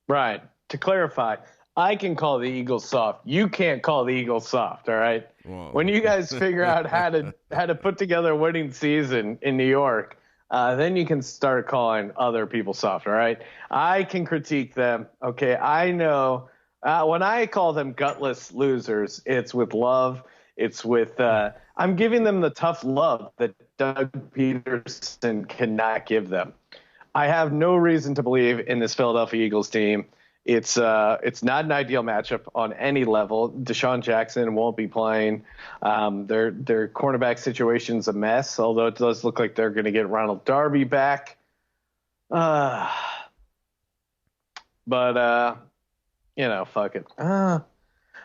Right. To clarify, I can call the Eagles soft. You can't call the Eagles soft, all right? Whoa. When you guys figure out how to put together a winning season in New York, then you can start calling other people soft, all right? I can critique them, okay? I know when I call them gutless losers, it's with love. It's with I'm giving them the tough love that Doug Peterson cannot give them. I have no reason to believe in this Philadelphia Eagles team. It's not an ideal matchup on any level. Deshaun Jackson won't be playing. Their cornerback situation's a mess, although it does look like they're going to get Ronald Darby back. But fuck it.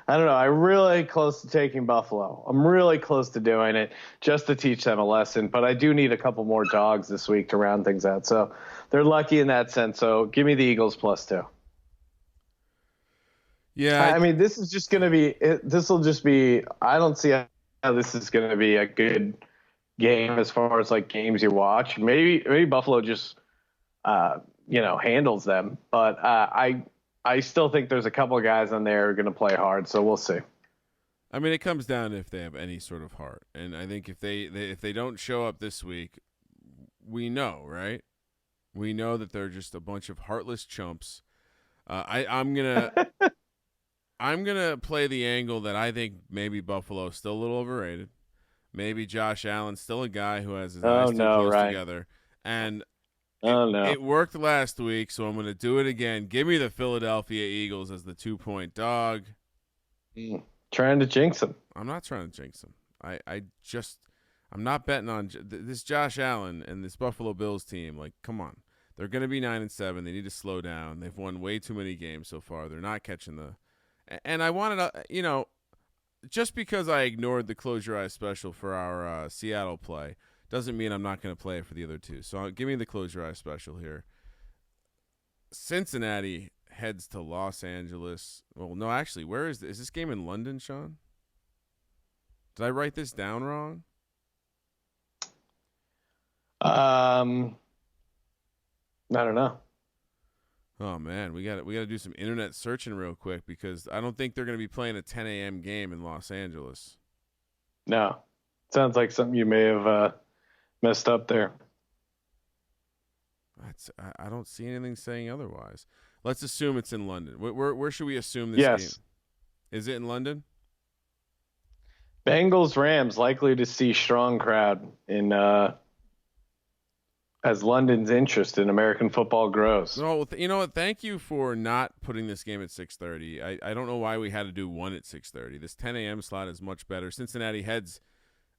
I don't know. I'm really close to taking Buffalo. I'm really close to doing it just to teach them a lesson. But I do need a couple more dogs this week to round things out. So they're lucky in that sense. So give me the Eagles +2. Yeah. I mean, this is just going to be – this will just be – I don't see how this is going to be a good game as far as, like, games you watch. Maybe Buffalo just, handles them. But I still think there's a couple of guys on there who are going to play hard, so we'll see. I mean, it comes down to if they have any sort of heart, and I think if they don't show up this week, we know, right? We know that they're just a bunch of heartless chumps. I'm gonna play the angle that I think maybe Buffalo's still a little overrated. Maybe Josh Allen's still a guy who has his eyes too close together, and it worked last week, so I'm going to do it again. Give me the Philadelphia Eagles as the 2-point dog. Trying to jinx them. I'm not trying to jinx them. I'm not betting on this Josh Allen and this Buffalo Bills team. Like, come on. They're going to be 9-7. They need to slow down. They've won way too many games so far. They're not catching the – and I wanted to, just because I ignored the Close Your Eyes special for our Seattle play doesn't mean I'm not going to play it for the other two. So give me the Close Your Eyes special here. Cincinnati heads to Los Angeles. Well, no, actually, where is this game in London, Sean? Did I write this down wrong? I don't know. Oh man, we got to do some internet searching real quick because I don't think they're going to be playing a 10 a.m. game in Los Angeles. No, sounds like something you may have messed up there. I don't see anything saying otherwise. Let's assume it's in London. Where should we assume this game? Is it in London? Bengals Rams likely to see strong crowd in as London's interest in American football grows. No, you know what? Thank you for not putting this game at 6:30. I don't know why we had to do one at 6:30. This 10 a.m. slot is much better. Cincinnati heads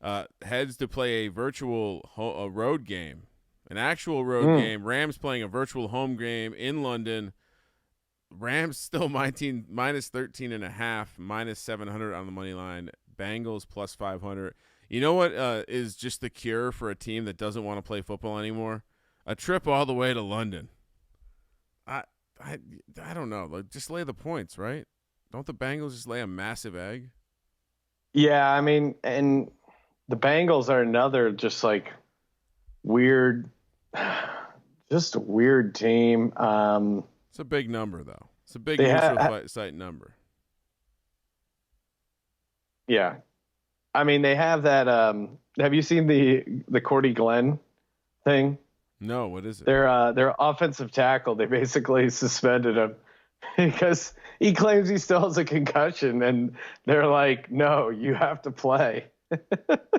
to play a virtual road game, an actual road game. Rams playing a virtual home game in London. Rams still minus 13.5, minus 700 on the money line. Bengals plus 500. You know what is just the cure for a team that doesn't want to play football anymore? A trip all the way to London. I don't know. Like, just lay the points, right? Don't the Bengals just lay a massive egg? Yeah, I mean, and the Bengals are another just like weird, just a weird team. It's a big number, though. It's a big neutral site number. Yeah. I mean, they have that. Have you seen the Cordy Glenn thing? No, what is it? Their offensive tackle. They basically suspended him because he claims he still has a concussion, and they're like, "No, you have to play."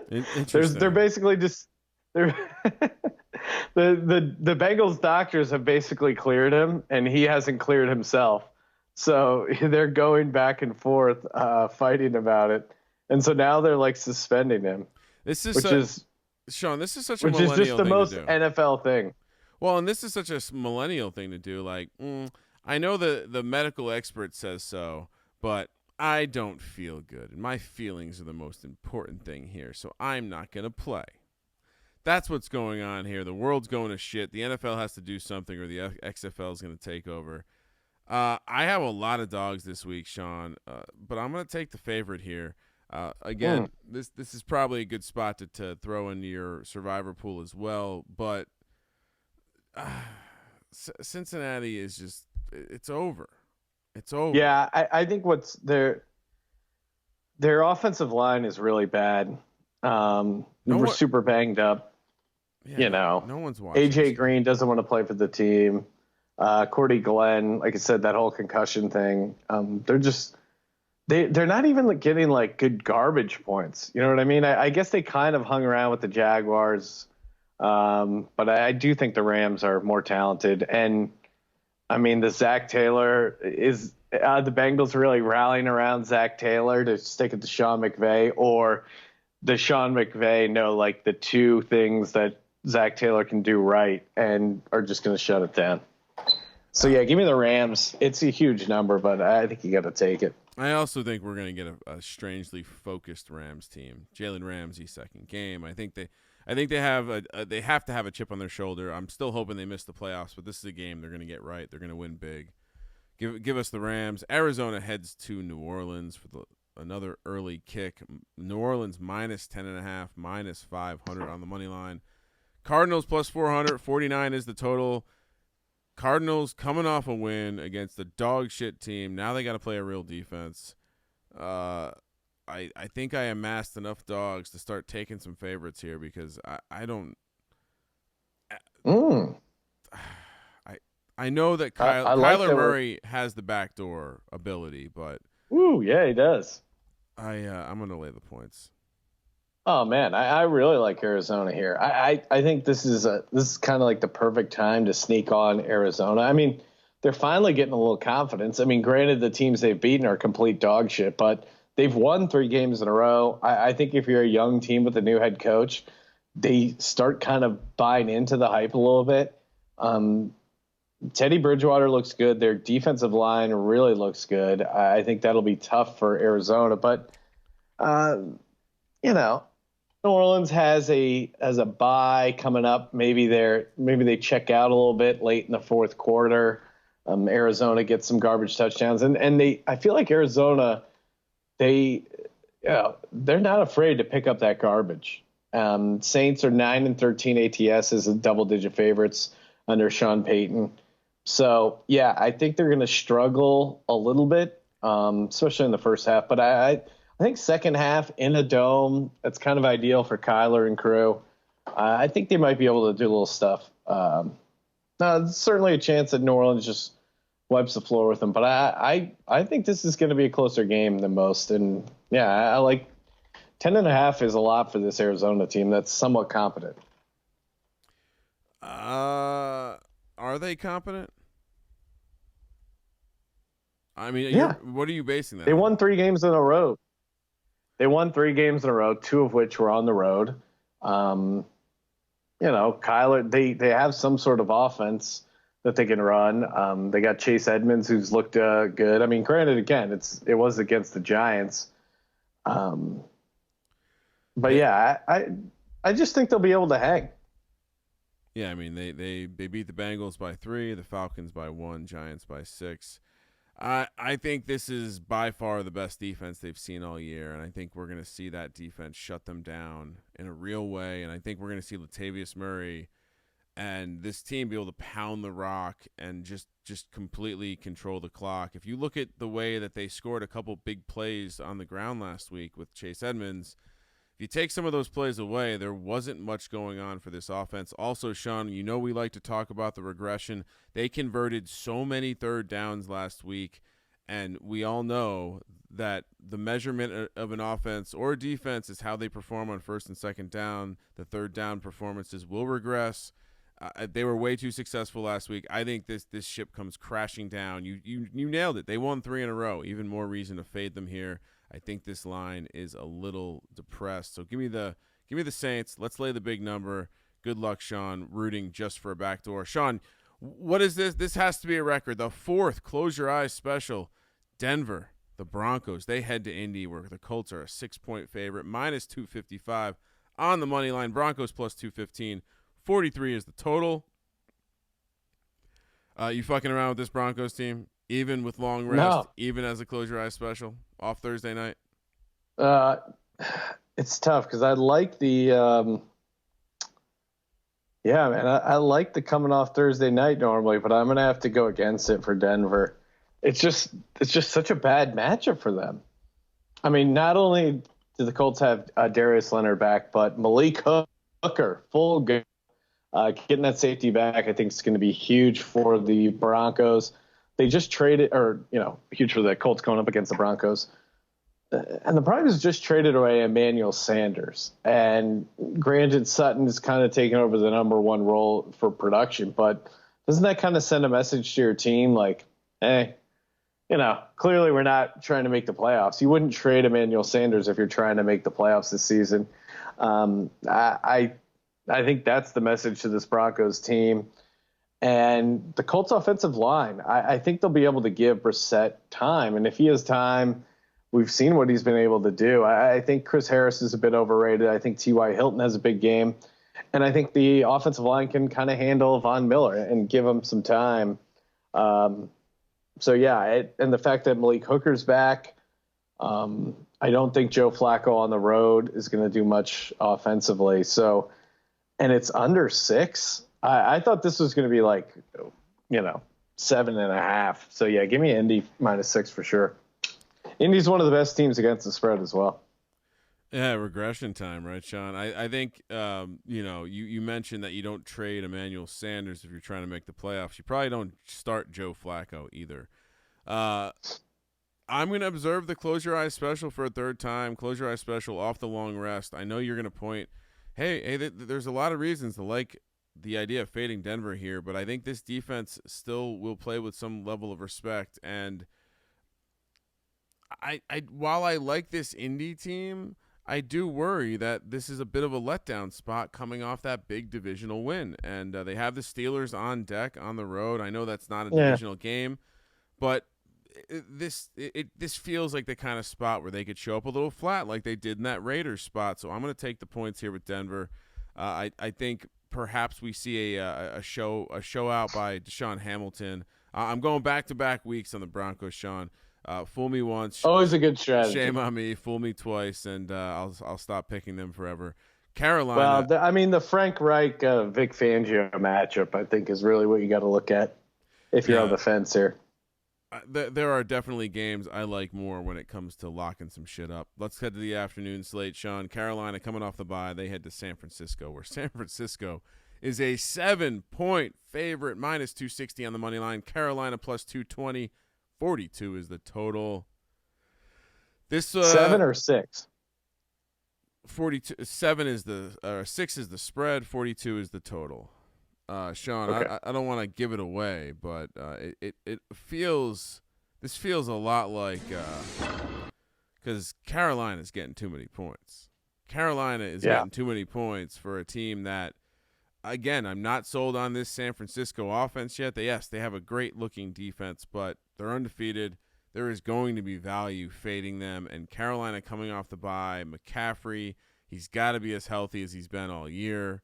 They're basically just the Bengals doctors have basically cleared him, and he hasn't cleared himself. So they're going back and forth, fighting about it. And so now they're like suspending him. Sean, this is such a millennial thing to do. Which is just the most NFL thing. Well, and this is such a millennial thing to do. Like, I know the medical expert says so, but I don't feel good. And my feelings are the most important thing here, so I'm not going to play. That's what's going on here. The world's going to shit. The NFL has to do something or the XFL is going to take over. I have a lot of dogs this week, Sean, but I'm going to take the favorite here. Again, this is probably a good spot to throw into your survivor pool as well, but Cincinnati is just it's over. It's over. Yeah, I think what's their offensive line is really bad. We're super banged up. Yeah, no one's watching. AJ Green doesn't want to play for the team. Cordy Glenn, like I said, that whole concussion thing. They're just. They're not even like getting like good garbage points. You know what I mean? I guess they kind of hung around with the Jaguars, but I do think the Rams are more talented. And I mean, the Zach Taylor is the Bengals really rallying around Zach Taylor to stick it to Sean McVay, or does Sean McVay know like the two things that Zach Taylor can do right and are just going to shut it down? So yeah, give me the Rams. It's a huge number, but I think you got to take it. I also think we're going to get a strangely focused Rams team. Jalen Ramsey's second game. I think they have to have a chip on their shoulder. I'm still hoping they miss the playoffs, but this is a game they're going to get right. They're going to win big. Give us the Rams. Arizona heads to New Orleans for another early kick. New Orleans minus 10.5, minus 500 on the money line. Cardinals plus 400. 49 is the total. Cardinals coming off a win against a dog shit team. Now they got to play a real defense. I think I amassed enough dogs to start taking some favorites here because I don't. Mm. I know that I like Kyler that Murray has the backdoor ability, but Ooh, yeah, he does. I'm gonna lay the points. Oh man, I really like Arizona here. I think this is kind of like the perfect time to sneak on Arizona. I mean, they're finally getting a little confidence. I mean, granted, the teams they've beaten are complete dog shit, but they've won 3 games in a row. I think if you're a young team with a new head coach, they start kind of buying into the hype a little bit. Teddy Bridgewater looks good. Their defensive line really looks good. I think that'll be tough for Arizona, but you know, New Orleans has a bye coming up. Maybe they check out a little bit late in the fourth quarter. Arizona gets some garbage touchdowns, and I feel like Arizona they're not afraid to pick up that garbage. Saints are 9-13 ATS as double-digit favorites under Sean Payton. So yeah, I think they're going to struggle a little bit, especially in the first half. But I think second half in a dome, that's kind of ideal for Kyler and crew. I think they might be able to do a little stuff. There's certainly a chance that New Orleans just wipes the floor with them. But I think this is going to be a closer game than most. And yeah, I like 10.5 is a lot for this Arizona team that's somewhat competent. Are they competent? I mean, yeah. What are you basing that They on? won 3 games in a row. 2 of which were on the road. Kyler, they have some sort of offense that they can run. They got Chase Edmonds, who's looked good. I mean, granted, again, it was against the Giants. But yeah, I just think they'll be able to hang. Yeah, I mean, they beat the Bengals by 3, the Falcons by 1, Giants by 6. I think this is by far the best defense they've seen all year, and I think we're going to see that defense shut them down in a real way, and I think we're going to see Latavius Murray and this team be able to pound the rock and just completely control the clock. If you look at the way that they scored a couple big plays on the ground last week with Chase Edmonds, if you take some of those plays away, there wasn't much going on for this offense. Also, Sean, we like to talk about the regression. They converted so many third downs last week, and we all know that the measurement of an offense or a defense is how they perform on first and second down. The third down performances will regress. They were way too successful last week. I think this ship comes crashing down. You nailed it. They won 3 in a row. Even more reason to fade them here. I think this line is a little depressed. So give me the Saints. Let's lay the big number. Good luck, Sean, rooting just for a backdoor. Sean, what is this? This has to be a record. The 4th Close Your Eyes special. Denver, the Broncos. They head to Indy where the Colts are a 6-point favorite. -255 on the money line. Broncos +215. 43 is the total. You fucking around with this Broncos team? Even with long rest, even as a Close Your Eyes special off Thursday night? It's tough because I like the I like the coming off Thursday night normally, but I'm gonna have to go against it for Denver. It's just such a bad matchup for them. I mean, not only do the Colts have Darius Leonard back, but Malik Hooker full good. Getting that safety back, I think, is going to be huge for the Broncos. They just traded, huge for the Colts going up against the Broncos. And the Broncos just traded away Emmanuel Sanders. And granted, Sutton is kind of taking over the number 1 role for production, but doesn't that kind of send a message to your team like, hey, clearly we're not trying to make the playoffs. You wouldn't trade Emmanuel Sanders if you're trying to make the playoffs this season. I think that's the message to this Broncos team. And the Colts offensive line, I think they'll be able to give Brissett time. And if he has time, we've seen what he's been able to do. I think Chris Harris is a bit overrated. I think T.Y. Hilton has a big game. And I think the offensive line can kind of handle Von Miller and give him some time. And the fact that Malik Hooker's back, I don't think Joe Flacco on the road is going to do much offensively. So, and it's under 6. I thought this was going to be 7.5. So yeah, give me Indy -6 for sure. Indy's one of the best teams against the spread as well. Yeah, regression time, right, Sean? I think, you mentioned that you don't trade Emmanuel Sanders if you're trying to make the playoffs. You probably don't start Joe Flacco either. I'm going to observe the close your eyes special for a third time. Close your eyes special off the long rest. I know you're going to point, hey, there's a lot of reasons to like the idea of fading Denver here, but I think this defense still will play with some level of respect. And while I like this Indy team, I do worry that this is a bit of a letdown spot coming off that big divisional win. And they have the Steelers on deck on the road. I know that's not a divisional game, but this feels like the kind of spot where they could show up a little flat like they did in that Raiders spot. So I'm going to take the points here with Denver. I think perhaps we see a show out by Deshaun Hamilton. I'm going back-to-back weeks on the Broncos, Sean. Fool me once. Always a good strategy. Shame on me. Fool me twice, and I'll stop picking them forever. Carolina. Well, the Frank Reich Vic Fangio matchup, I think, is really what you got to look at if you're on the fence here. There are definitely games I like more when it comes to locking some shit up. Let's head to the afternoon slate, Sean. Carolina coming off the bye. They head to San Francisco, where San Francisco is a 7-point favorite, minus 260 on the money line. Carolina plus 220. 42 is the total. This 7 or 6. 42. 6 is the spread. 42 is the total. Sean, okay. I don't want to give it away, but it feels a lot like because Carolina's getting too many points. Carolina is getting too many points for a team that, again, I'm not sold on this San Francisco offense yet. They have a great-looking defense, but they're undefeated. There is going to be value fading them. And Carolina coming off the bye, McCaffrey, he's got to be as healthy as he's been all year.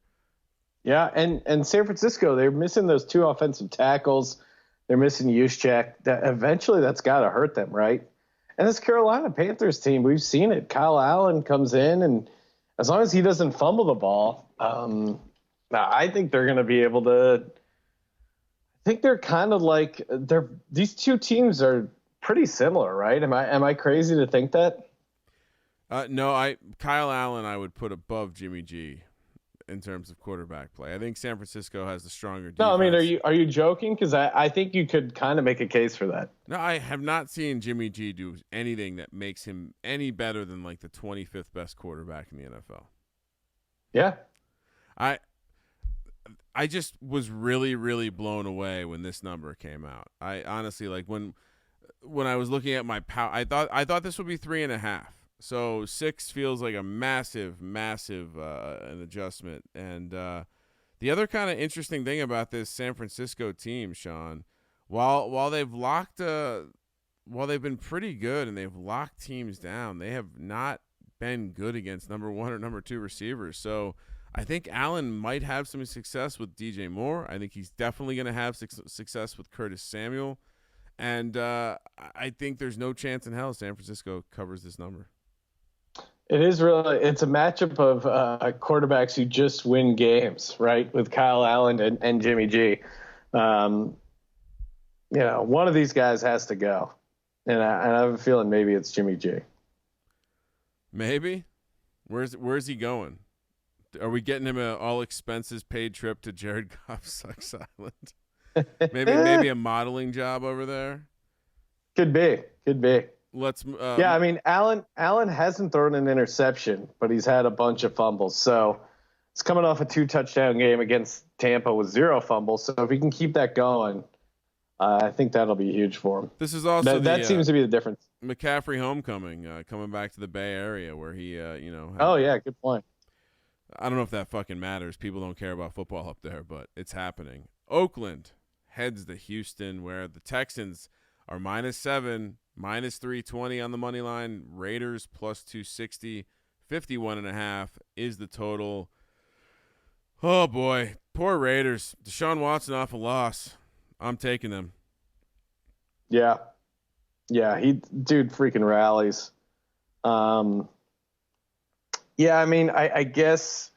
Yeah, and San Francisco, they're missing those 2 offensive tackles. They're missing Juszczyk. Eventually, that's got to hurt them, right? And this Carolina Panthers team, we've seen it. Kyle Allen comes in, and as long as he doesn't fumble the ball, I think they're going to be able to. I think they're kind of like these two teams are pretty similar, right? Am I crazy to think that? No, Kyle Allen I would put above Jimmy G in terms of quarterback play. I think San Francisco has the stronger defense. No, I mean, are you joking? Because I think you could kind of make a case for that. No, I have not seen Jimmy G do anything that makes him any better than like the 25th best quarterback in the NFL. Yeah. I just was really, really blown away when this number came out. I honestly, like, when I was looking at my I thought this would be 3.5. So 6 feels like a massive an adjustment. And the other kind of interesting thing about this San Francisco team, Sean, while they've been pretty good and they've locked teams down, they have not been good against number 1 or number 2 receivers. So I think Allen might have some success with DJ Moore. I think he's definitely going to have success with Curtis Samuel. And I think there's no chance in hell San Francisco covers this number. It's a matchup of quarterbacks who just win games, right? With Kyle Allen and Jimmy G. One of these guys has to go. And I have a feeling maybe it's Jimmy G. Maybe? Where's he going? Are we getting him an all expenses paid trip to Jared Goff's Sucks Island? maybe a modeling job over there. Could be. Let's. I mean, Allen hasn't thrown an interception, but he's had a bunch of fumbles. So it's coming off a 2-touchdown game against Tampa with 0 fumbles. So if he can keep that going, I think that'll be huge for him. This is also that seems to be the difference. McCaffrey homecoming, coming back to the Bay Area where he, Oh yeah, good point. I don't know if that fucking matters. People don't care about football up there, but it's happening. Oakland heads to Houston, where the Texans are -7, -320 on the money line. Raiders plus 260, 51.5 is the total. Oh boy, poor Raiders. Deshaun Watson off a loss. I'm taking them. Yeah, dude freaking rallies. Yeah, I mean, I guess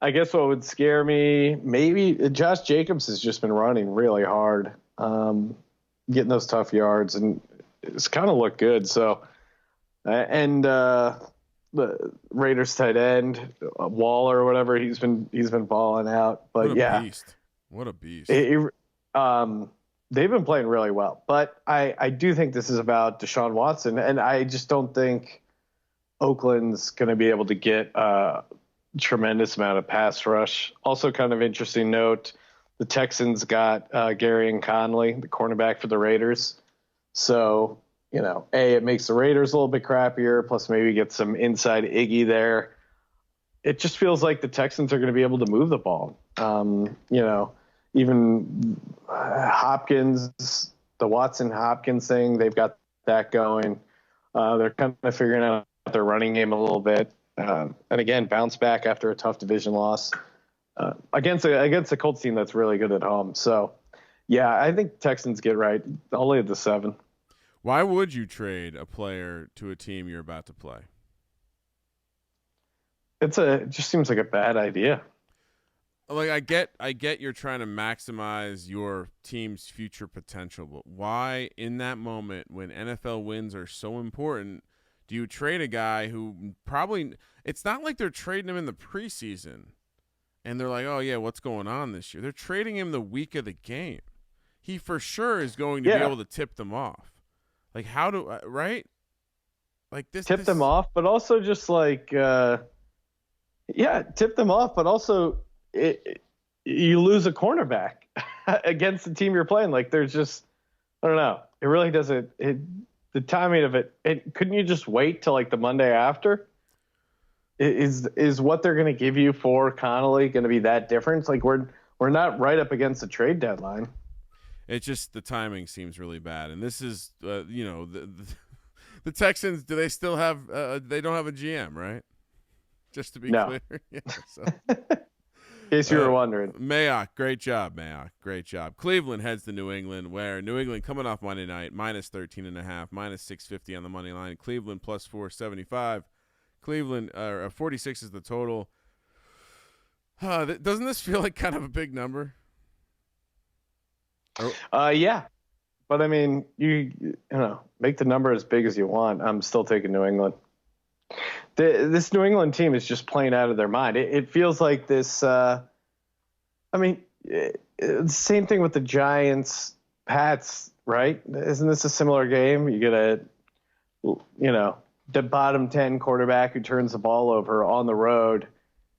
what would scare me, maybe Josh Jacobs has just been running really hard, getting those tough yards, and it's kind of looked good. So And the Raiders tight end Waller or whatever, he's been balling out. What But a yeah, beast! What a beast! they've been playing really well. But I do think this is about Deshaun Watson, and I just don't think Oakland's going to be able to get a tremendous amount of pass rush. Also, kind of interesting note: the Texans got Gary and Conley, the cornerback for the Raiders. So, it makes the Raiders a little bit crappier, plus maybe get some inside Iggy there. It just feels like the Texans are going to be able to move the ball. Even Hopkins, the Watson Hopkins thing, they've got that going. They're kind of figuring out their running game a little bit. And again, bounce back after a tough division loss against a Colts team that's really good at home. So, yeah, I think Texans get right. I'll lay the 7. Why would you trade a player to a team you're about to play? It just seems like a bad idea. Like I get you're trying to maximize your team's future potential, but why in that moment when NFL wins are so important, do you trade a guy who probably it's not like they're trading him in the preseason and they're like, "Oh yeah, what's going on this year?" They're trading him the week of the game. He for sure is going to be able to tip them off. Like how do right? Like tip them off, but also just like tip them off, but also you lose a cornerback against the team you're playing. Like there's just I don't know. It really doesn't. The timing of it. Couldn't you just wait till like the Monday after? Is what they're going to give you for Connolly going to be that difference? Like we're not right up against the trade deadline. It's just the timing seems really bad, and this is the Texans. Do they still have? They don't have a GM, right? Just to be clear. Yeah, so. In case you were wondering. Mayock, great job, Mayock. Great job. Cleveland heads to New England, where New England coming off Monday night, minus 13.5, minus 650 on the money line. Cleveland plus 475. Cleveland, 46 is the total. Doesn't this feel like kind of a big number? Yeah. But I mean, you make the number as big as you want. I'm still taking New England. This New England team is just playing out of their mind. It feels like this. Same thing with the Giants, Pats, right? Isn't this a similar game? You get the bottom 10 quarterback who turns the ball over on the road.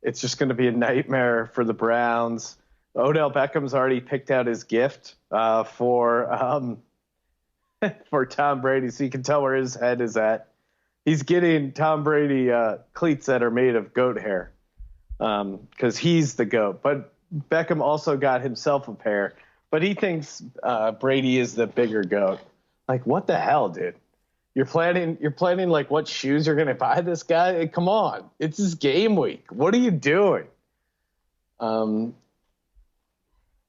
It's just going to be a nightmare for the Browns. Odell Beckham's already picked out his gift for Tom Brady, so you can tell where his head is at. He's getting Tom Brady cleats that are made of goat hair because he's the GOAT. But Beckham also got himself a pair, but he thinks Brady is the bigger GOAT. Like, what the hell, dude? You're planning like what shoes you're going to buy this guy? Come on. It's his game week. What are you doing?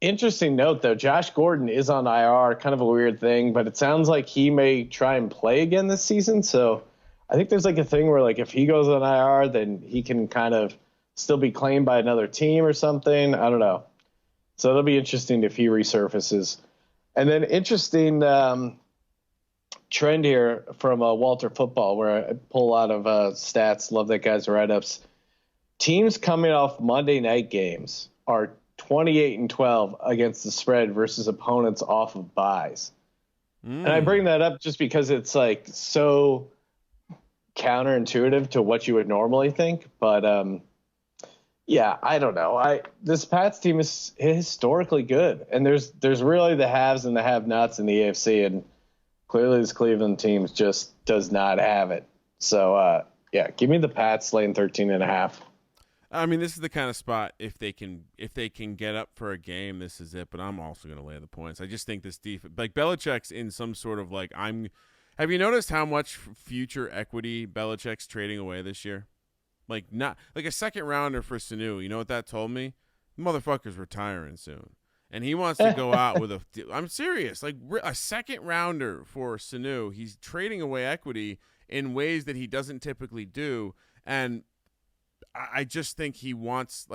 Interesting note, though. Josh Gordon is on IR, kind of a weird thing, but it sounds like he may try and play again this season. So I think there's like a thing where like if he goes on IR, then he can kind of still be claimed by another team or something. I don't know. So it'll be interesting if he resurfaces. And then interesting trend here from Walter Football, where I pull a lot of stats. Love that guy's write-ups. Teams coming off Monday night games are 28-12 against the spread versus opponents off of buys. And I bring that up just because it's like so counterintuitive to what you would normally think. But yeah, I don't know. This Pats team is historically good, and there's really the haves and the have-nots in the AFC, and clearly this Cleveland team just does not have it. So yeah, give me the Pats laying 13.5. I mean, this is the kind of spot if they can get up for a game, this is it. But I'm also going to lay the points. I just think this defense, like Belichick's in some sort of like Have you noticed how much future equity Belichick's trading away this year? Like not like a second rounder for Sanu. You know what that told me? The motherfucker's retiring soon, and he wants to go out with a. I'm serious, like a second rounder for Sanu. He's trading away equity in ways that he doesn't typically do, and I just think he wants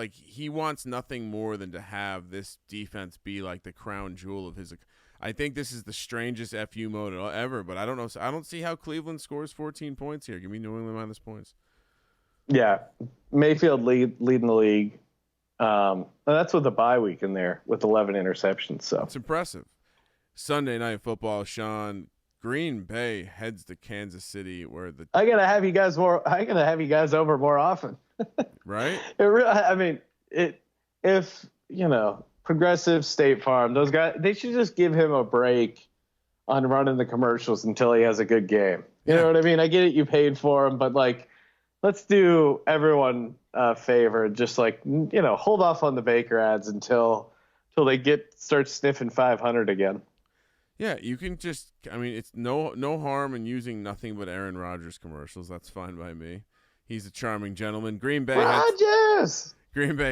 nothing more than to have this defense be like the crown jewel of his. I think this is the strangest FU mode ever, but I don't know. I don't see how Cleveland scores 14 points here. Give me New England minus points. Yeah, Mayfield leading the league. And that's with a bye week in there with 11 interceptions. So it's impressive. Sunday Night Football, Sean. Green Bay heads to Kansas City, where I gotta have you guys over more often. Right? If Progressive, State Farm, those guys, they should just give him a break on running the commercials until he has a good game. You know what I mean? I get it, you paid for him, but let's do everyone a favor. Just hold off on the Baker ads until they start sniffing 500 again. Yeah, you can just. I mean, it's no harm in using nothing but Aaron Rodgers commercials. That's fine by me. He's a charming gentleman. Green Bay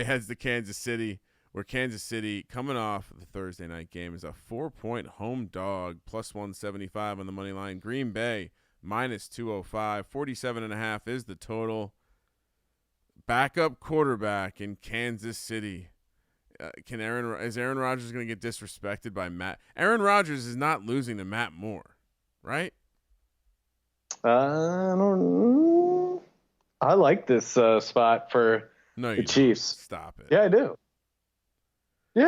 heads to Kansas City, where Kansas City, coming off the Thursday night game, is a 4-point home dog, plus 175 on the money line. Green Bay minus 205, 47.5 is the total. Backup quarterback in Kansas City. Is Aaron Rodgers going to get disrespected by Matt? Aaron Rodgers is not losing to Matt Moore, right? I don't know. I like this spot for the Chiefs. Don't. Stop it. Yeah,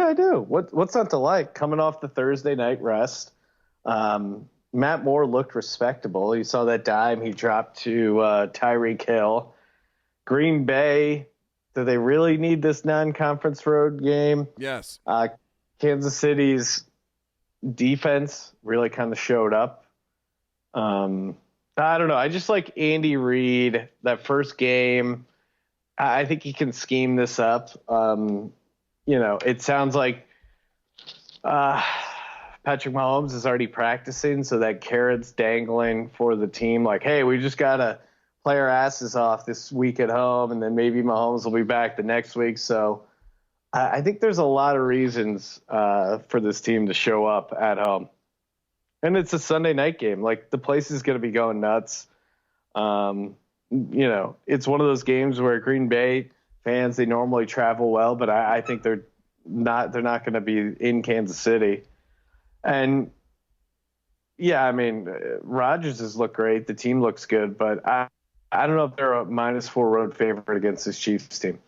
I do. What's not to like? Coming off the Thursday night rest, Matt Moore looked respectable. You saw that dime he dropped to Tyreek Hill. Green Bay. Do they really need this non-conference road game? Yes. Kansas City's defense really kind of showed up. I don't know. I just like Andy Reid. That first game, I think he can scheme this up. It sounds like Patrick Mahomes is already practicing, so that carrot's dangling for the team. Like, hey, we just got to play our asses off this week at home, and then maybe Mahomes will be back the next week. So I think there's a lot of reasons for this team to show up at home. And it's a Sunday night game. Like, the place is going to be going nuts. It's one of those games where Green Bay fans, they normally travel well, but I think they're not going to be in Kansas City. And yeah, I mean, Rodgers has looked great. The team looks good, but I don't know if they're a -4 road favorite against this Chiefs team,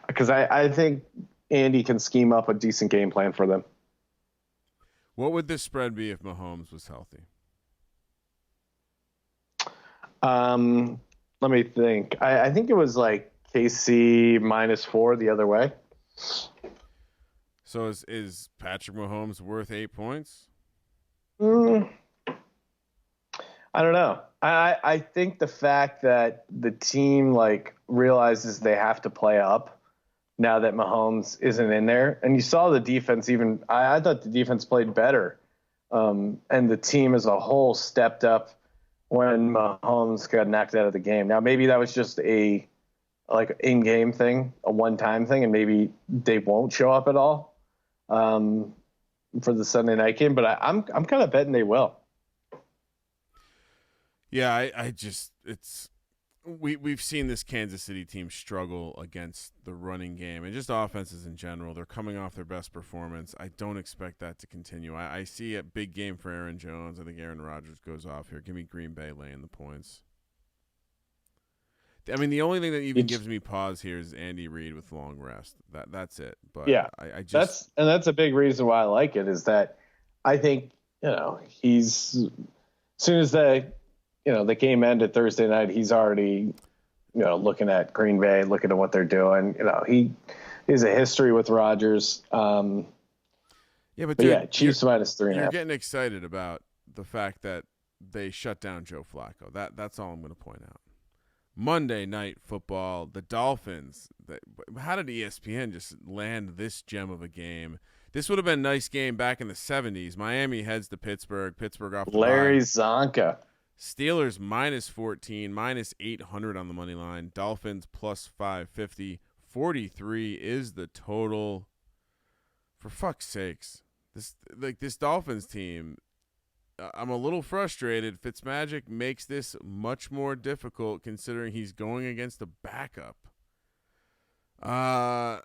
because I think Andy can scheme up a decent game plan for them. What would this spread be if Mahomes was healthy? Let me think. I think it was like KC -4 the other way. So is Patrick Mahomes worth 8 points? I don't know. I think the fact that the team realizes they have to play up now that Mahomes isn't in there, and you saw the defense I thought the defense played better, and the team as a whole stepped up when Mahomes got knocked out of the game. Now maybe that was just a in-game thing, a one-time thing, and maybe they won't show up at all for the Sunday night game. But I'm kind of betting they will. Yeah, we've seen this Kansas City team struggle against the running game and just offenses in general. They're coming off their best performance. I don't expect that to continue. I see a big game for Aaron Jones. I think Aaron Rodgers goes off here. Give me Green Bay laying the points. I mean, the only thing that even gives me pause here is Andy Reid with long rest. That's it. But yeah, that's a big reason why I like it, is that I think he's, as soon as the game ended Thursday night, he's already, looking at Green Bay, looking at what they're doing. He has a history with Rodgers. Chiefs -3.5. You're getting excited about the fact that they shut down Joe Flacco. That's all I'm going to point out. Monday Night Football, the Dolphins. How did ESPN just land this gem of a game? This would have been a nice game back in the 70s. Miami heads to Pittsburgh. Pittsburgh off the Larry bye. Zonka. Steelers -14, -800 on the money line. Dolphins +550. 43 is the total. For fuck's sakes, this Dolphins team, I'm a little frustrated. Fitzmagic makes this much more difficult considering he's going against a backup. I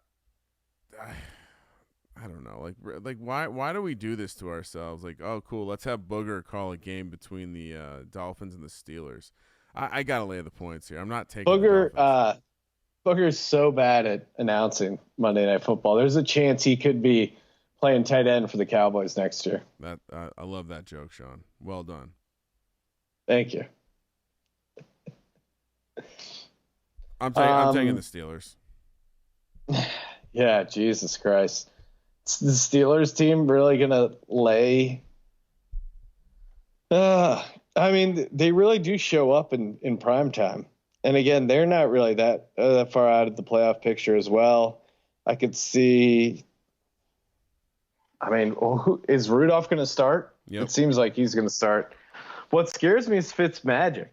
I don't know. Like why do we do this to ourselves? Like, oh, cool, let's have Booger call a game between the Dolphins and the Steelers. I gotta lay the points here. I'm not taking Booger. the Dolphins. Booger's so bad at announcing Monday Night Football. There's a chance he could be playing tight end for the Cowboys next year. That I love that joke, Sean. Well done. Thank you. I'm taking the Steelers. Yeah, Jesus Christ. Is the Steelers team really going to lay? I mean, they really do show up in prime time. And again, they're not really that far out of the playoff picture as well. I could see. I mean, is Rudolph going to start? Yep. It seems like he's going to start. What scares me is Fitzmagic.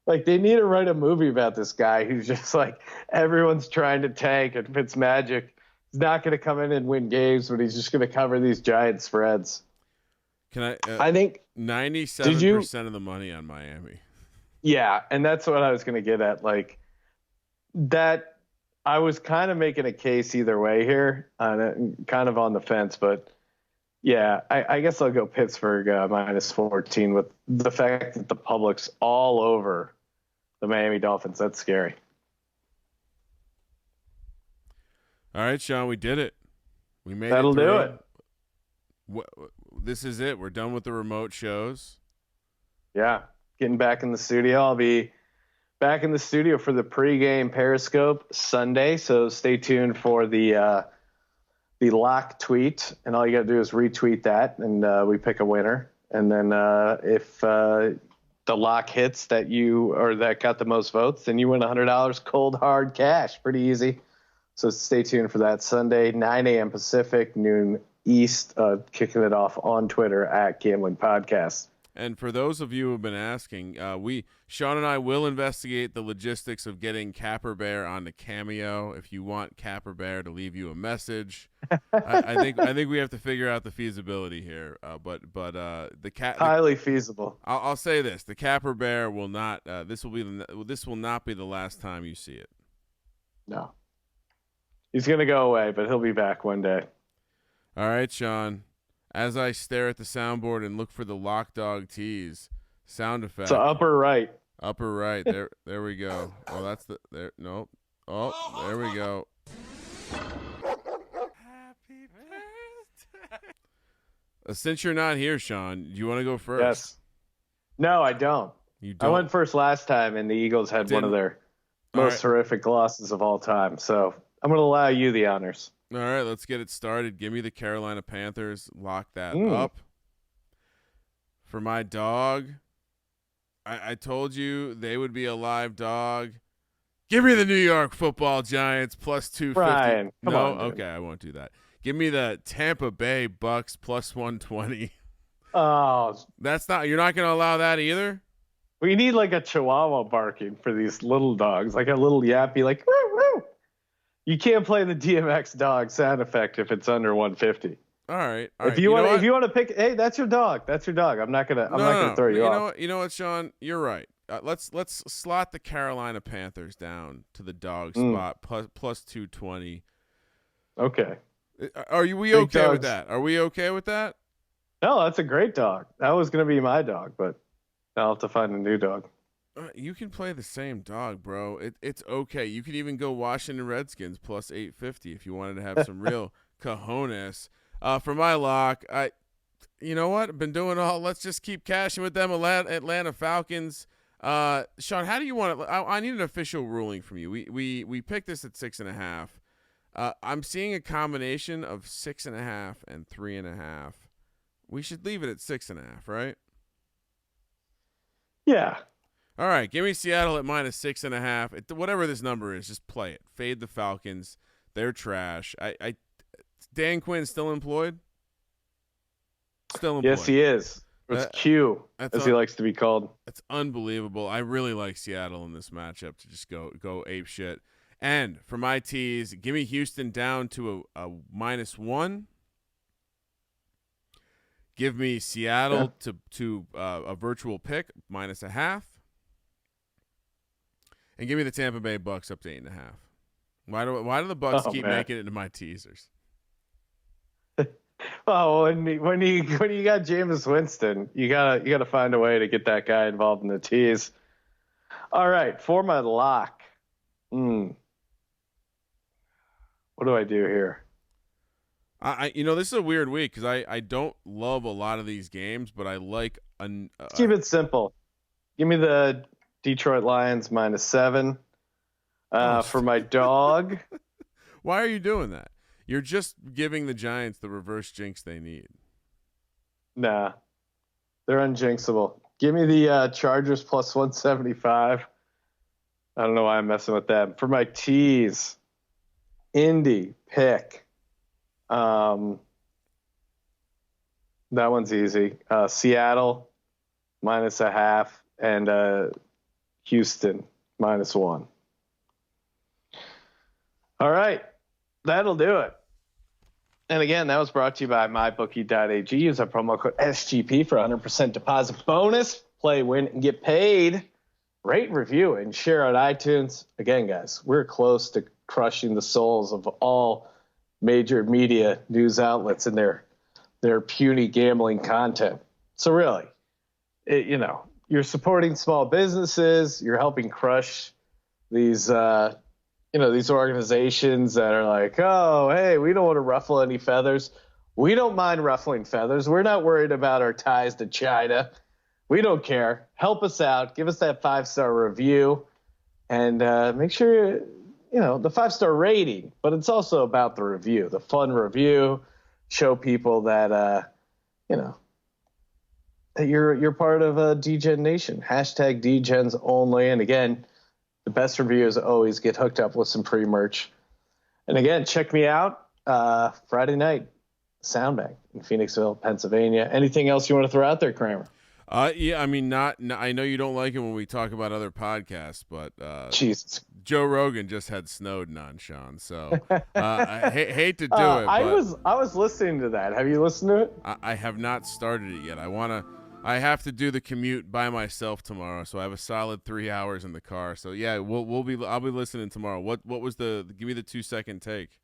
Like, they need to write a movie about this guy who's just like, everyone's trying to tank, and Fitzmagic is not going to come in and win games, but he's just going to cover these giant spreads. Can I think 97% of the money on Miami. Yeah, and that's what I was going to get at. Like, that I was kind of making a case either way here, kind of on the fence, but yeah, I guess I'll go Pittsburgh minus 14 with the fact that the public's all over the Miami Dolphins. That's scary. All right, Sean, we did it. We made That'll it through. Do it. This is it. We're done with the remote shows. Yeah, getting back in the studio. I'll be back in the studio for the pregame Periscope Sunday, so stay tuned for the lock tweet, and all you got to do is retweet that, and we pick a winner. And then if the lock hits that got the most votes, then you win $100 cold hard cash. Pretty easy. So stay tuned for that Sunday, 9 a.m. Pacific, noon East, kicking it off on Twitter at Gambling Podcast. And for those of you who have been asking, Sean and I will investigate the logistics of getting Capper Bear on the Cameo. If you want Capper Bear to leave you a message, I think we have to figure out the feasibility here. But the cat highly feasible. I'll say this: the Capper Bear will not. This will not be the last time you see it. No, he's gonna go away, but he'll be back one day. All right, Sean. As I stare at the soundboard and look for the Lock Dog Tease sound effect. So upper right. Upper right. There we go. Well, that's there. Nope. Oh, there we go. Happy birthday. Since you're not here, Sean, do you want to go first? Yes. No, I don't. You don't? I went first last time, and the Eagles had one of their most horrific losses of all time. So I'm going to allow you the honors. All right, let's get it started. Give me the Carolina Panthers. Lock that up. For my dog, I told you they would be a live dog. Give me the New York Football Giants plus 250. Brian, come no, on, okay, I won't do that. Give me the Tampa Bay Bucks plus 120. Oh, You're not going to allow that either? We need like a Chihuahua barking for these little dogs, like a little yappy, like woo woo. You can't play the DMX dog sound effect if it's under 150. All right. If you want to pick, hey, that's your dog. That's your dog. I'm not gonna throw you off. You know what, Sean? You're right. Let's slot the Carolina Panthers down to the dog spot plus 220. Okay. Are we okay with that? Are we okay with that? No, that's a great dog. That was gonna be my dog, but I'll have to find a new dog. You can play the same dog, bro. It's okay. You could even go Washington Redskins plus 850 if you wanted to have some real cojones. For my lock, you know what? I've been doing all. Let's just keep cashing with them. Atlanta Falcons. Sean, how do you want it? I need an official ruling from you. We picked this at 6.5. I'm seeing a combination of 6.5 and 3.5. We should leave it at 6.5, right? Yeah. All right, give me Seattle at minus 6.5. Whatever this number is, just play it. Fade the Falcons. They're trash. Dan Quinn still employed? Still employed. Yes, he is. It's Q, as he likes to be called. That's unbelievable. I really like Seattle in this matchup to just go ape shit. And for my teas, give me Houston down to a -1. Give me Seattle to a virtual pick -0.5. And give me the Tampa Bay Bucks up to 8.5. Why do the Bucks keep making it into my teasers? Oh, when you got Jameis Winston, you gotta find a way to get that guy involved in the tease. All right, for my lock. What do I do here? This is a weird week because I don't love a lot of these games, but I like keep it simple. Give me the Detroit Lions -7 for my dog. Why are you doing that? You're just giving the Giants the reverse jinx they need. Nah, they're unjinxable. Give me the Chargers +175. I don't know why I'm messing with that. For my tease, Indy pick. That one's easy. Seattle -0.5 and Houston -1. All right, that'll do it. And again, that was brought to you by MyBookie.ag. Use our promo code SGP for 100% deposit bonus. Play, win, and get paid. Rate, review, and share on iTunes. Again, guys, we're close to crushing the souls of all major media news outlets and their puny gambling content. So really, you're supporting small businesses. You're helping crush these these organizations that are like, oh, hey, we don't want to ruffle any feathers. We don't mind ruffling feathers. We're not worried about our ties to China. We don't care. Help us out. Give us that 5-star review and make sure, the 5-star rating, but it's also about the review, the fun review, show people that, that you're part of DGen Nation, #DGens only. And again, the best reviews always get hooked up with some free merch. And again, check me out Friday night, Soundbang in Phoenixville, Pennsylvania. Anything else you want to throw out there, Kramer? Yeah, I mean, I know you don't like it when we talk about other podcasts, but Jesus. Joe Rogan just had Snowden on, Sean. So I hate to do it. I was listening to that. Have you listened to it? I have not started it yet. I have to do the commute by myself tomorrow, so I have a solid 3 hours in the car. So yeah, I'll be listening tomorrow. What was give me the 2-second take?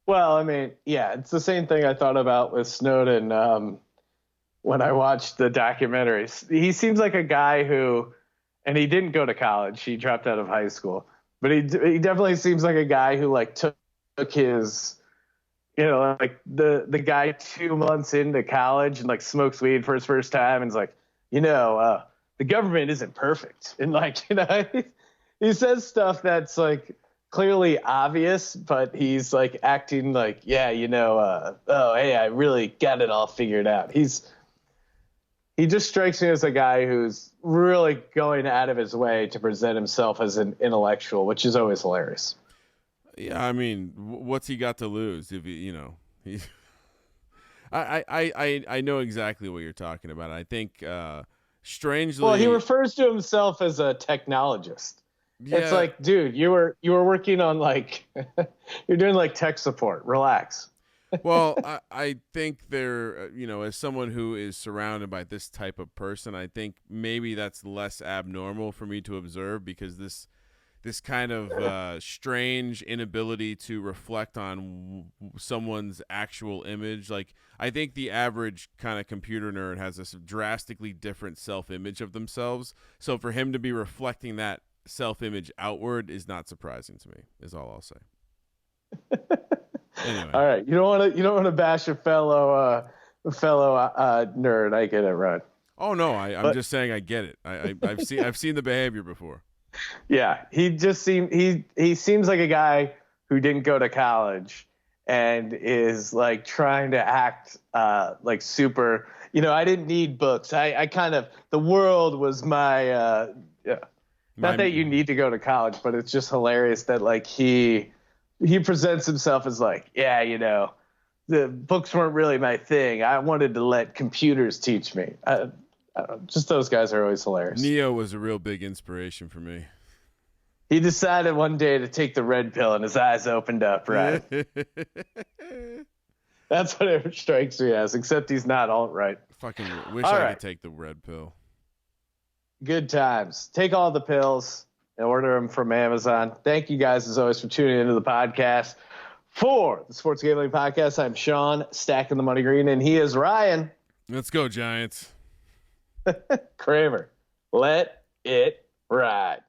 Well, I mean, yeah, it's the same thing I thought about with Snowden. When I watched the documentaries, he seems like a guy who, and he didn't go to college. He dropped out of high school, but he definitely seems like a guy who like took his, like the guy 2 months into college and like smokes weed for his first time. And is like, the government isn't perfect. And like, he says stuff that's like clearly obvious, but he's like acting like, yeah, oh, hey, I really got it all figured out. He just strikes me as a guy who's really going out of his way to present himself as an intellectual, which is always hilarious. Yeah, I mean, what's he got to lose if I know exactly what you're talking about. I think strangely, well, he refers to himself as a technologist. Yeah. It's like, dude, you were working on like you're doing like tech support. Relax. Well, I think there, as someone who is surrounded by this type of person, I think maybe that's less abnormal for me to observe because this kind of strange inability to reflect on someone's actual image. Like, I think the average kind of computer nerd has a drastically different self-image of themselves. So for him to be reflecting that self-image outward is not surprising to me, is all I'll say. Anyway. All right, you don't want to bash a fellow nerd. I get it, right? Oh no, I'm just saying I get it. I've seen the behavior before. Yeah, he seems like a guy who didn't go to college and is like trying to act like super. I didn't need books. I kind of, the world was my. Not that you need to go to college, but it's just hilarious that like he presents himself as like, yeah, the books weren't really my thing. I wanted to let computers teach me. Just those guys are always hilarious. Neo was a real big inspiration for me. He decided one day to take the red pill and his eyes opened up, right? That's what it strikes me as, except he's not alt-right. Fucking wish I could take the red pill. Good times. Take all the pills and order them from Amazon. Thank you guys, as always, for tuning into the podcast. For the Sports Gambling Podcast, I'm Sean, stacking the money green, and he is Ryan. Let's go, Giants. Kramer. Let it ride.